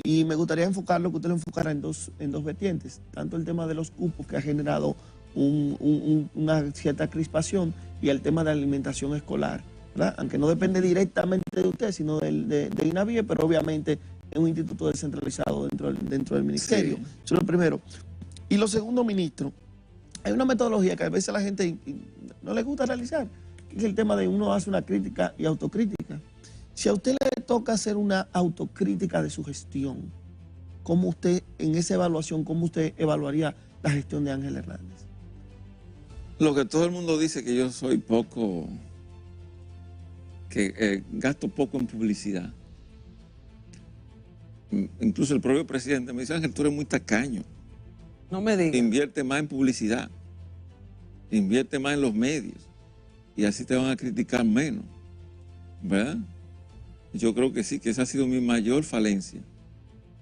Y me gustaría enfocarlo, que usted lo enfocara en dos vertientes. Tanto el tema de los cupos, que ha generado una cierta crispación, y el tema de alimentación escolar, ¿verdad? Aunque no depende directamente de usted, sino de INAVIE, pero obviamente es un instituto descentralizado dentro del ministerio.
Sí.
Eso es lo primero. Y lo segundo, ministro, hay una metodología que a veces a la gente no le gusta realizar, que es el tema de uno hace una crítica y autocrítica. Si a usted le toca hacer una autocrítica de su gestión, ¿cómo usted, en esa evaluación, cómo usted evaluaría la gestión de Ángel Hernández?
Lo que todo el mundo dice, que yo soy poco, que gasto poco en publicidad. Incluso el propio presidente me dice: Ángel, tú eres muy tacaño.
No me diga.
Invierte más en publicidad, invierte más en los medios, y así te van a criticar menos, ¿verdad? Yo creo que sí, que esa ha sido mi mayor falencia,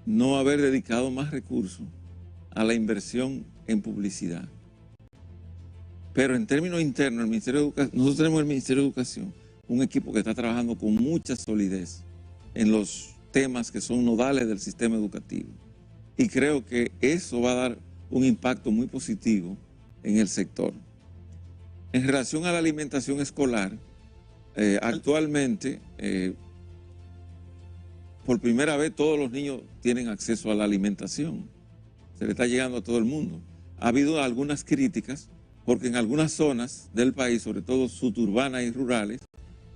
no haber dedicado más recursos a la inversión en publicidad. Pero en términos internos, el Ministerio de Educación, nosotros tenemos el Ministerio de Educación, un equipo que está trabajando con mucha solidez en los temas que son nodales del sistema educativo. Y creo que eso va a dar un impacto muy positivo en el sector. En relación a la alimentación escolar, actualmente, por primera vez todos los niños tienen acceso a la alimentación. Se le está llegando a todo el mundo. Ha habido algunas críticas porque en algunas zonas del país, sobre todo suburbanas y rurales,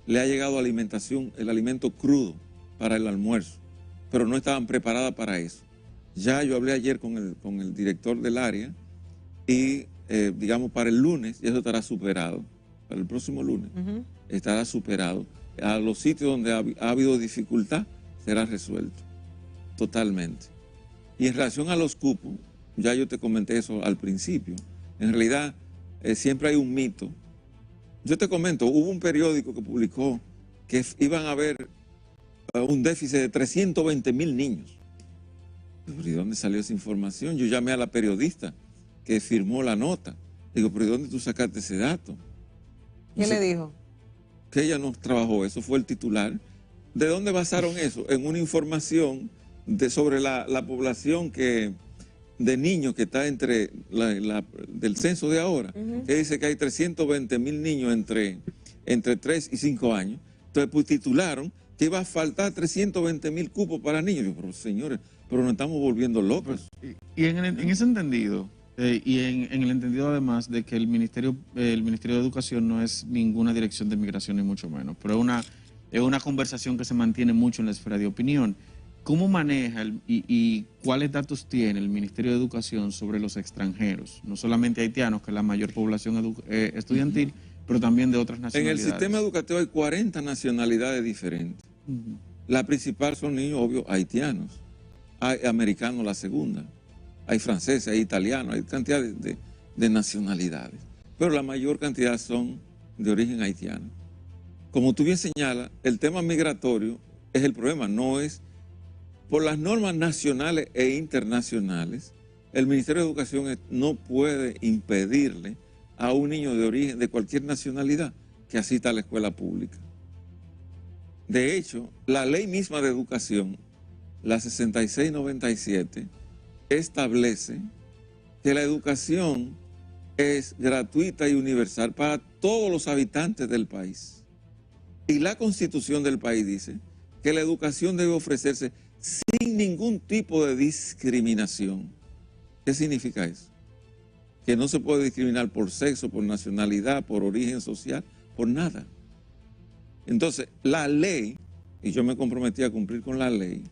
le ha llegado alimentación, el alimento crudo para el almuerzo, pero no estaban preparadas para eso. Ya yo hablé ayer con el director del área y, digamos, para el lunes ya eso estará superado. Para el próximo lunes estará superado. A los sitios donde ha habido dificultad será resuelto totalmente. Y en relación a los cupos, ya yo te comenté eso al principio. En realidad, siempre hay un mito. Yo te comento, hubo un periódico que publicó que iban a haber un déficit de 320,000 niños. ¿Pero y dónde salió esa información? Yo llamé a la periodista que firmó la nota. Digo, ¿pero de dónde tú sacaste ese dato?
¿Qué le dijo?
Que ella no trabajó eso, fue el titular. ¿De dónde basaron eso? En una información sobre la población de niños que está entre del censo de ahora, que dice que hay 320,000 niños entre 3 y 5 años. Entonces, pues titularon que iba a faltar 320.000 cupos para niños. Yo, pero señores, pero nos estamos volviendo locos.
Y en ese entendido, y en el entendido además de que el Ministerio de Educación no es ninguna dirección de migración ni mucho menos, pero es una conversación que se mantiene mucho en la esfera de opinión. ¿Cómo maneja y cuáles datos tiene el Ministerio de Educación sobre los extranjeros? No solamente haitianos, que es la mayor población estudiantil, pero también de otras
En
nacionalidades.
el sistema educativo hay 40 nacionalidades diferentes. La principal son niños, obvio, haitianos. Hay americanos la segunda. Hay franceses, hay italianos, hay cantidad de nacionalidades. Pero la mayor cantidad son de origen haitiano. Como tú bien señalas, el tema migratorio es el problema, no es por las normas nacionales e internacionales. El Ministerio de Educación no puede impedirle a un niño de origen de cualquier nacionalidad que asista a la escuela pública. De hecho, la ley misma de educación, la 6697, establece que la educación es gratuita y universal para todos los habitantes del país. Y la Constitución del país dice que la educación debe ofrecerse sin ningún tipo de discriminación. ¿Qué significa eso? Que no se puede discriminar por sexo, por nacionalidad, por origen social, por nada. Entonces, la ley, y yo me comprometí a cumplir con la ley,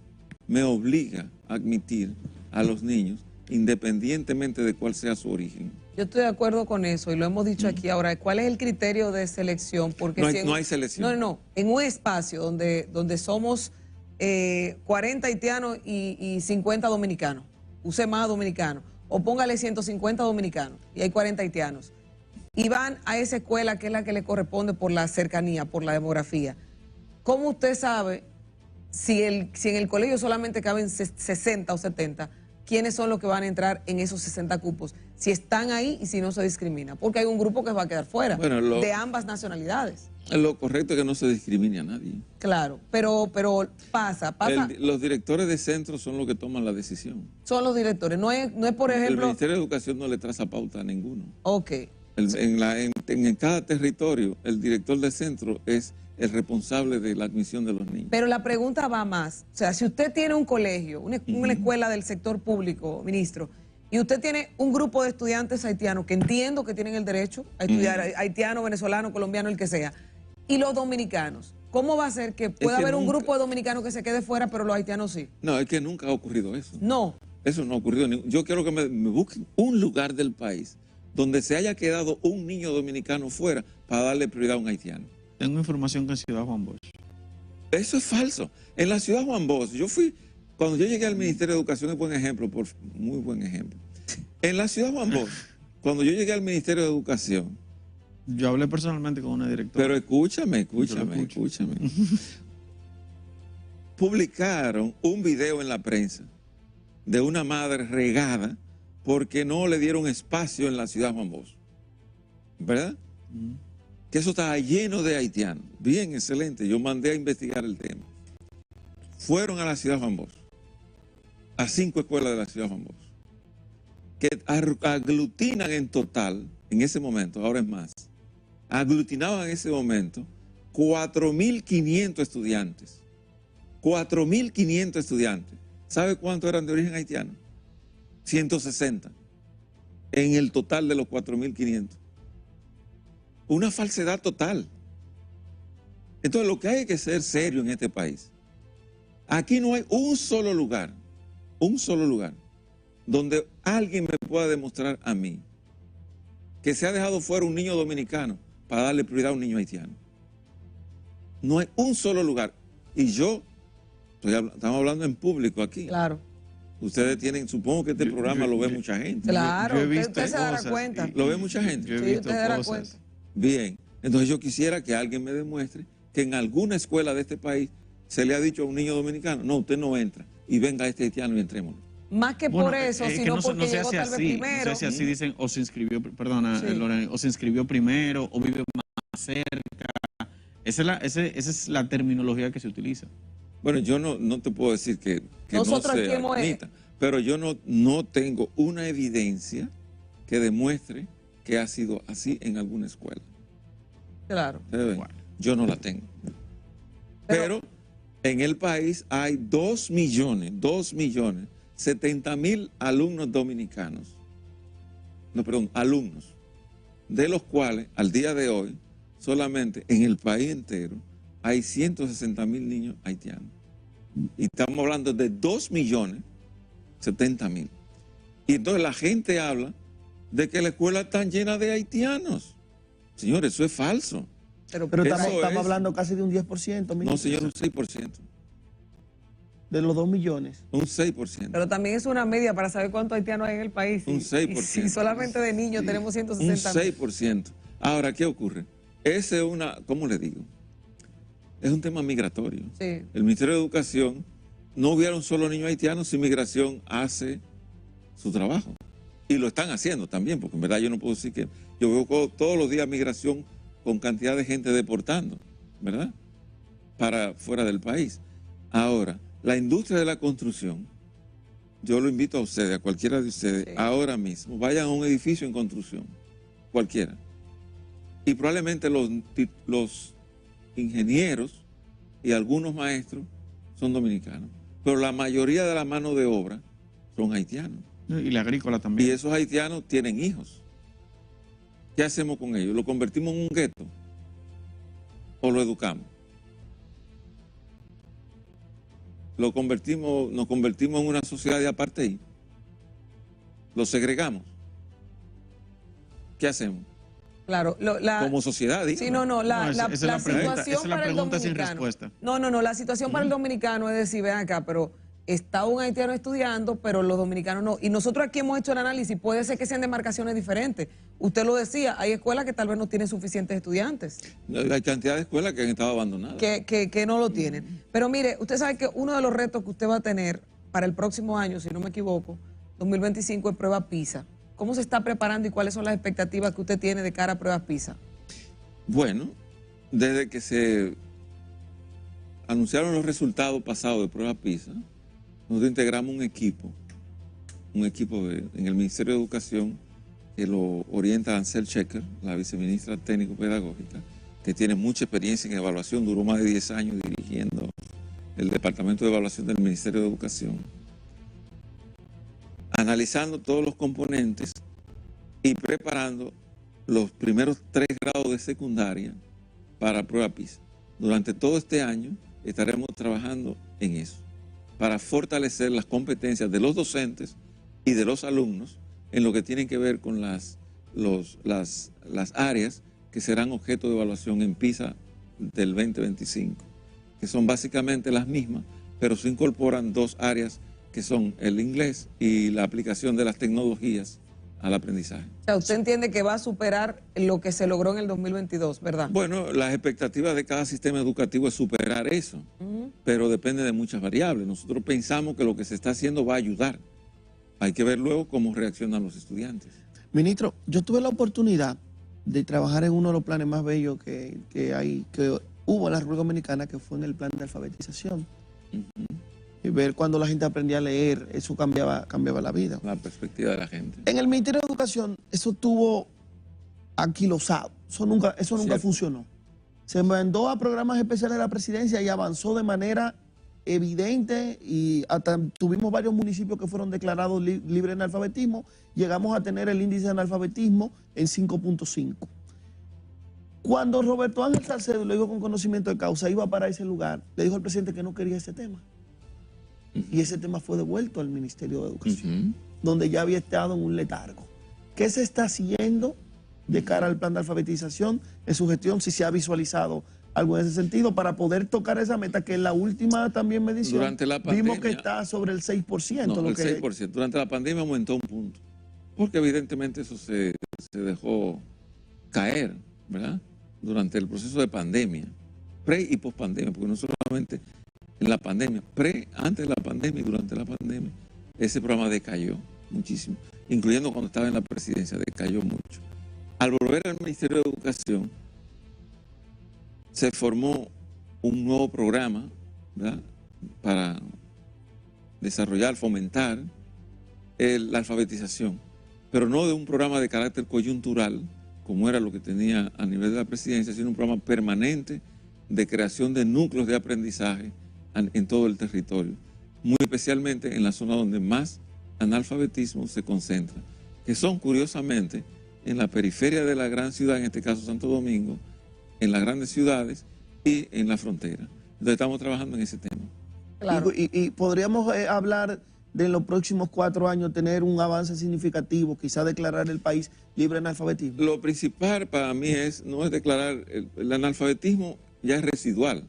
me obliga a admitir a los niños independientemente de cuál sea su origen.
Yo estoy de acuerdo con eso y lo hemos dicho aquí ahora. ¿Cuál es el criterio de selección? Porque
no hay selección.
No. En un espacio donde somos 40 haitianos y 50 dominicanos, use más dominicanos, o póngale 150 dominicanos y hay 40 haitianos, y van a esa escuela que es la que le corresponde por la cercanía, por la demografía. ¿Cómo usted sabe si en el colegio solamente caben 60 o 70, quiénes son los que van a entrar en esos 60 cupos? Si están ahí y si no se discrimina. Porque hay un grupo que va a quedar fuera, de ambas nacionalidades.
Lo correcto es que no se discrimine a nadie.
Claro, pero pasa.
Los directores de centros son los que toman la decisión.
Son los directores, no es por ejemplo...
El Ministerio de Educación no le traza pauta a ninguno.
Ok.
En cada territorio, el director de centro es el responsable de la admisión de los niños.
Pero la pregunta va más. O sea, si usted tiene un colegio, una escuela del sector público, ministro, y usted tiene un grupo de estudiantes haitianos que entiendo que tienen el derecho a estudiar, haitiano, venezolano, colombiano, el que sea, y los dominicanos, ¿cómo va a ser que pueda haber un grupo de dominicanos que se quede fuera, pero los haitianos sí?
No, es que nunca ha ocurrido eso.
No.
Eso no ha ocurrido. Yo quiero que me busquen un lugar del país donde se haya quedado un niño dominicano fuera para darle prioridad a un haitiano.
Tengo información que en Ciudad Juan Bosch.
Eso es falso. En la ciudad Juan Bosch, cuando yo llegué al Ministerio de Educación, es buen ejemplo, muy buen ejemplo. En la ciudad Juan Bosch, cuando yo llegué al Ministerio de Educación,
yo hablé personalmente con una directora.
Pero escúchame. Publicaron un video en la prensa de una madre regada porque no le dieron espacio en la ciudad Juan Bosch. ¿Verdad? Que eso estaba lleno de haitianos. Bien, excelente. Yo mandé a investigar el tema. Fueron a la ciudad Juan Bosch, a 5 escuelas de la ciudad Juan Bosch, que aglutinan en total, en ese momento, ahora es más, aglutinaban en ese momento 4.500 estudiantes. 4.500 estudiantes. ¿Sabe cuántos eran de origen haitiano? 160 en el total de los 4.500. Una falsedad total. Entonces, lo que hay que ser serio en este país. Aquí no hay un solo lugar, donde alguien me pueda demostrar a mí que se ha dejado fuera un niño dominicano para darle prioridad a un niño haitiano. No hay un solo lugar. Y estamos hablando en público aquí.
Claro.
Ustedes tienen, supongo que este programa lo ve mucha gente.
Claro,
yo he visto
usted se dará
cosas
cuenta.
¿Lo ve mucha gente?
Yo he
Sí,
visto
usted se dará
cosas.
cuenta.
Bien, entonces yo quisiera que alguien me demuestre que en alguna escuela de este país se le ha dicho a un niño dominicano, no, usted no entra, y venga este haitiano y entrémonos.
Más que
Bueno,
por eso,
es que
sino porque
se
llegó
hace
tal vez
así,
primero.
No sé si así dicen, o se inscribió, perdona,
Sí.
Lorena, o se inscribió primero, o vive más cerca. Esa es la terminología que se utiliza.
Bueno, yo no te puedo decir que
Nosotros
no
aquí
se
hemos...
admita, pero yo no tengo una evidencia que demuestre que ha sido así en alguna escuela.
Claro.
¿Ustedes ven?
Bueno.
Yo no la tengo. Pero En el país hay 2.070.000 alumnos dominicanos. No, perdón, alumnos. De los cuales, al día de hoy, solamente en el país entero hay 160.000 niños haitianos. Y estamos hablando de 2.070.000. Y entonces la gente habla de que la escuela está llena de haitianos. Señores, eso es falso.
Pero
Eso
estamos
es-
hablando casi de un 10%.
No, señor, un 6%.
De los 2 millones.
Un 6%.
Pero también es una media para saber cuántos haitianos hay en el país.
Un
Y
6%.
si solamente de niños
Sí,
tenemos
Un
160.
6%. Ahora, ¿qué ocurre? Ese es una, ¿cómo le digo? Es un tema migratorio.
Sí.
El Ministerio de Educación no hubiera un solo niño haitiano si migración hace su trabajo. Y lo están haciendo también, porque en verdad yo no puedo decir que... Yo veo todos los días migración con cantidad de gente deportando, ¿verdad? Para fuera del país. Ahora, la industria de la construcción, yo lo invito a ustedes, a cualquiera de ustedes,
Sí.
ahora mismo, vayan a un edificio en construcción, cualquiera. Y probablemente los ingenieros y algunos maestros son dominicanos, pero la mayoría de la mano de obra son haitianos.
Y la agrícola
Y
también.
esos haitianos tienen hijos. ¿Qué hacemos con ellos? ¿Lo convertimos en un gueto? ¿O lo educamos? Nos convertimos en una sociedad de apartheid. ¿Lo segregamos? ¿Qué hacemos?
Claro.
Como sociedad,
Sí,
dígame.
no, la
esa es la pregunta,
situación
esa es la
para el
pregunta sin
dominicano.
respuesta.
No, la situación para el dominicano es decir, ven acá, pero está un haitiano estudiando, pero los dominicanos no. Y nosotros aquí hemos hecho el análisis, puede ser que sean demarcaciones diferentes. Usted lo decía, hay escuelas que tal vez no tienen suficientes estudiantes,
Hay cantidad de escuelas que han estado abandonadas.
que no lo tienen. Pero mire, usted sabe que uno de los retos que usted va a tener para el próximo año, si no me equivoco, 2025, es prueba PISA. ¿Cómo se está preparando y cuáles son las expectativas que usted tiene de cara a pruebas PISA?
Bueno, desde que se anunciaron los resultados pasados de prueba PISA, nosotros integramos un equipo en el Ministerio de Educación que lo orienta Ansel Checker, la viceministra técnico-pedagógica, que tiene mucha experiencia en evaluación, duró más de 10 años dirigiendo el Departamento de Evaluación del Ministerio de Educación, analizando todos los componentes y preparando los primeros 3 grados de secundaria para prueba PISA. Durante todo este año estaremos trabajando en eso, para fortalecer las competencias de los docentes y de los alumnos en lo que tienen que ver con las áreas que serán objeto de evaluación en PISA del 2025, que son básicamente las mismas, pero se incorporan 2 áreas que son el inglés y la aplicación de las tecnologías al aprendizaje.
O sea, usted entiende que va a superar lo que se logró en el 2022, ¿verdad?
Bueno, las expectativas de cada sistema educativo es superar eso, pero depende de muchas variables. Nosotros pensamos que lo que se está haciendo va a ayudar. Hay que ver luego cómo reaccionan los estudiantes.
Ministro, yo tuve la oportunidad de trabajar en uno de los planes más bellos que hubo en la República Dominicana, que fue en el plan de alfabetización. Y ver cuando la gente aprendía a leer, eso cambiaba la vida.
La perspectiva de la gente.
En el Ministerio de Educación, eso estuvo anquilosado. Eso nunca
Cierto.
funcionó. Se mandó a programas especiales de la presidencia y avanzó de manera evidente y hasta tuvimos varios municipios que fueron declarados libres de analfabetismo. Llegamos a tener el índice de analfabetismo en 5.5. Cuando Roberto Ángel Salcedo, lo digo con conocimiento de causa, iba para ese lugar, le dijo al presidente que no quería ese tema. Y ese tema fue devuelto al Ministerio de Educación, donde ya había estado en un letargo. ¿Qué se está haciendo de cara al plan de alfabetización en su gestión? Si se ha visualizado algo en ese sentido para poder tocar esa meta, que en la última también medición
Durante la pandemia,
vimos que está sobre el 6%.
No,
lo
el
que,
6%. Durante la pandemia aumentó un punto, porque evidentemente eso se dejó caer, ¿verdad? Durante el proceso de pandemia, pre y post pandemia, porque no solamente en la pandemia, antes de la pandemia y durante la pandemia, ese programa decayó muchísimo, incluyendo cuando estaba en la presidencia, decayó mucho. Al volver al Ministerio de Educación, se formó un nuevo programa, ¿verdad?, para desarrollar, fomentar la alfabetización, pero no de un programa de carácter coyuntural, como era lo que tenía a nivel de la presidencia, sino un programa permanente de creación de núcleos de aprendizaje en todo el territorio, muy especialmente en la zona donde más analfabetismo se concentra, que son curiosamente en la periferia de la gran ciudad, en este caso Santo Domingo, en las grandes ciudades y en la frontera. Entonces estamos trabajando en ese tema.
Claro.
Y podríamos hablar de en los próximos 4 años tener un avance significativo, quizá declarar el país libre de analfabetismo.
Lo principal para mí no es declarar, el analfabetismo ya es residual.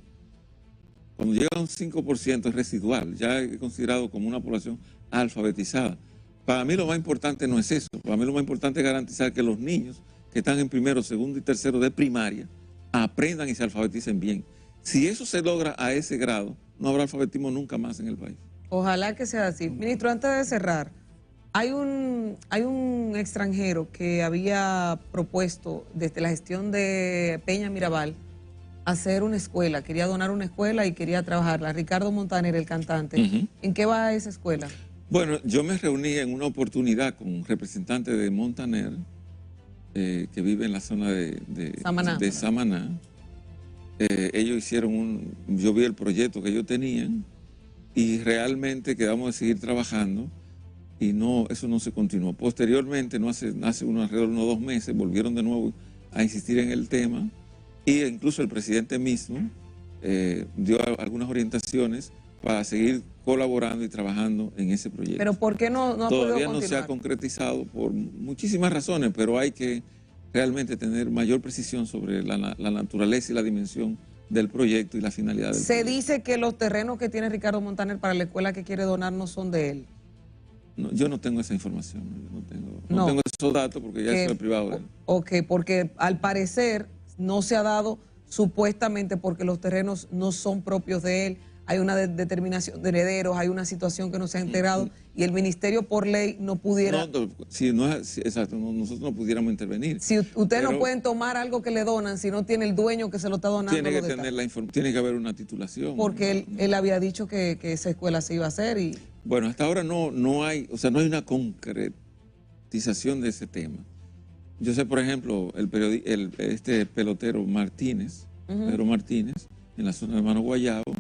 Cuando llega a un 5% es residual, ya es considerado como una población alfabetizada. Para mí lo más importante no es eso, para mí lo más importante es garantizar que los niños que están en primero, segundo y tercero de primaria aprendan y se alfabeticen bien. Si eso se logra a ese grado, no habrá alfabetismo nunca más en el país.
Ojalá que sea así. Ministro, antes de cerrar, hay un extranjero que había propuesto desde la gestión de Peña Mirabal hacer una escuela, quería donar una escuela y quería trabajarla. Ricardo Montaner, el cantante. ¿En qué va esa escuela?
Bueno, yo me reuní en una oportunidad con un representante de Montaner, que vive en la zona de Samaná. Ellos hicieron yo vi el proyecto que ellos tenían y realmente quedamos de seguir trabajando y eso no se continuó. Posteriormente, hace alrededor de unos 2 meses, volvieron de nuevo a insistir en el tema y incluso el presidente mismo dio algunas orientaciones para seguir colaborando y trabajando en ese proyecto.
¿Pero por qué no ha podido
Todavía
continuar?
no se ha concretizado por muchísimas razones, pero hay que realmente tener mayor precisión sobre la naturaleza y la dimensión del proyecto y la finalidad del proyecto.
Se dice que los terrenos que tiene Ricardo Montaner para la escuela que quiere donar no son de él.
No, yo no tengo esa información, no tengo esos datos porque ya eso es privado de él.
Ok, porque al parecer no se ha dado supuestamente porque los terrenos no son propios de él, hay una determinación de herederos, hay una situación que no se ha integrado y el ministerio por ley no pudiera...
Exacto, nosotros no pudiéramos intervenir.
Si ustedes no pueden tomar algo que le donan, si no tiene el dueño que se lo está donando.
Tiene que haber una titulación.
Porque él había dicho que esa escuela se iba a hacer y...
Bueno, hasta ahora no hay una concretización de ese tema. Yo sé, por ejemplo, este pelotero Martínez, Pedro Martínez, en la zona de Mano Guayabo,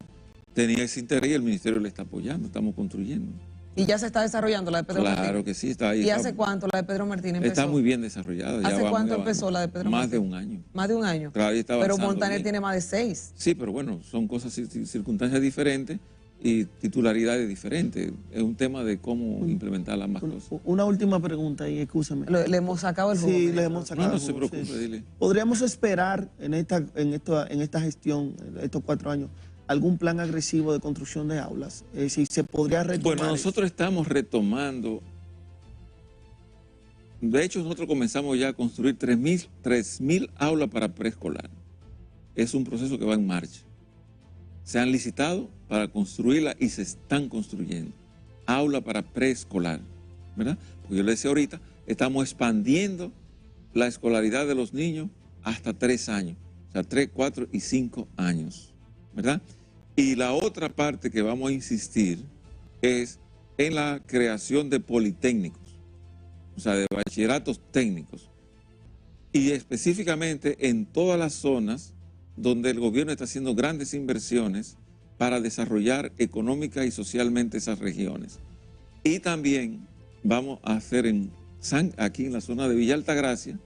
tenía ese interés y el ministerio le está apoyando, estamos construyendo.
¿Y ya se está desarrollando la de Pedro Martínez?
Claro que sí, está ahí.
¿Y hace cuánto la de Pedro Martínez empezó?
Está muy bien desarrollada.
¿Hace cuánto empezó la de Pedro Martínez?
Más de un año.
Más de un año.
Claro,
pero Montaner tiene más de 6.
Sí, pero bueno, son cosas, circunstancias diferentes y titularidades diferentes. Es un tema de cómo implementar ambas cosas.
Una última pregunta y excúsame.
Le hemos sacado el jugo.
Sí, le hemos sacado
no se preocupe, dile.
¿Podríamos esperar en esta gestión, estos 4 años, algún plan agresivo de construcción de aulas? Si se podría retomar.
Bueno, nosotros estamos retomando. De hecho, nosotros comenzamos ya a construir 3.000 aulas para preescolar. Es un proceso que va en marcha. Se han licitado para construirla y se están construyendo. Aula para preescolar, ¿verdad? Porque yo le decía ahorita, estamos expandiendo la escolaridad de los niños hasta 3 años. O sea, 3, 4 y 5 años, ¿verdad? Y la otra parte que vamos a insistir es en la creación de politécnicos, o sea, de bachilleratos técnicos, y específicamente en todas las zonas donde el gobierno está haciendo grandes inversiones para desarrollar económica y socialmente esas regiones. Y también vamos a hacer aquí en la zona de Villa Altagracia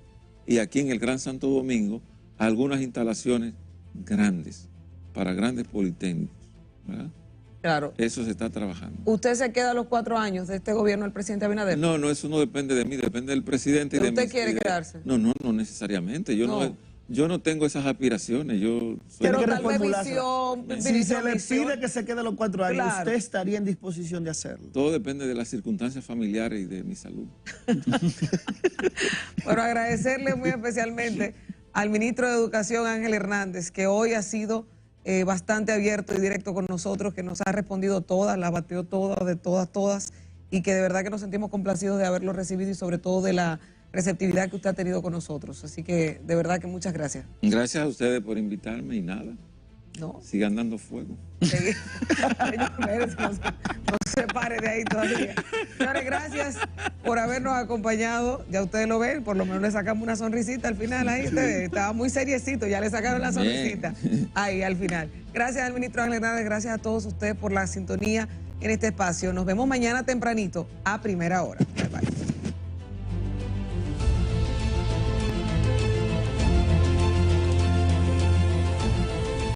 y aquí en el Gran Santo Domingo algunas instalaciones grandes, para grandes politécnicos, ¿verdad?
Claro.
Eso se está trabajando.
¿Usted se queda los 4 años de este gobierno del presidente Abinader?
No, eso no depende de mí, depende del presidente. Y de
¿Usted quiere quedarse?
No necesariamente. Yo no tengo esas aspiraciones.
Pero tal vez visión.
Si se le pide que se quede los 4 años,
claro,
¿usted estaría en disposición de hacerlo?
Todo depende de las circunstancias familiares y de mi salud.
Bueno, agradecerle muy especialmente al ministro de Educación, Ángel Hernández, que hoy ha sido bastante abierto y directo con nosotros, que nos ha respondido todas, las batió todas, de todas, y que de verdad que nos sentimos complacidos de haberlo recibido y sobre todo de la receptividad que usted ha tenido con nosotros. Así que de verdad que muchas gracias.
Gracias a ustedes por invitarme y nada.
No.
Sigan dando fuego.
Nos se pare de ahí todavía. Señores, gracias por habernos acompañado. Ya ustedes lo ven, por lo menos le sacamos una sonrisita al final ahí. Estaba muy seriecito, ya le sacaron la sonrisita ahí al final. Gracias al ministro Ángel Hernández, gracias a todos ustedes por la sintonía en este espacio. Nos vemos mañana tempranito a primera hora. Bye, bye.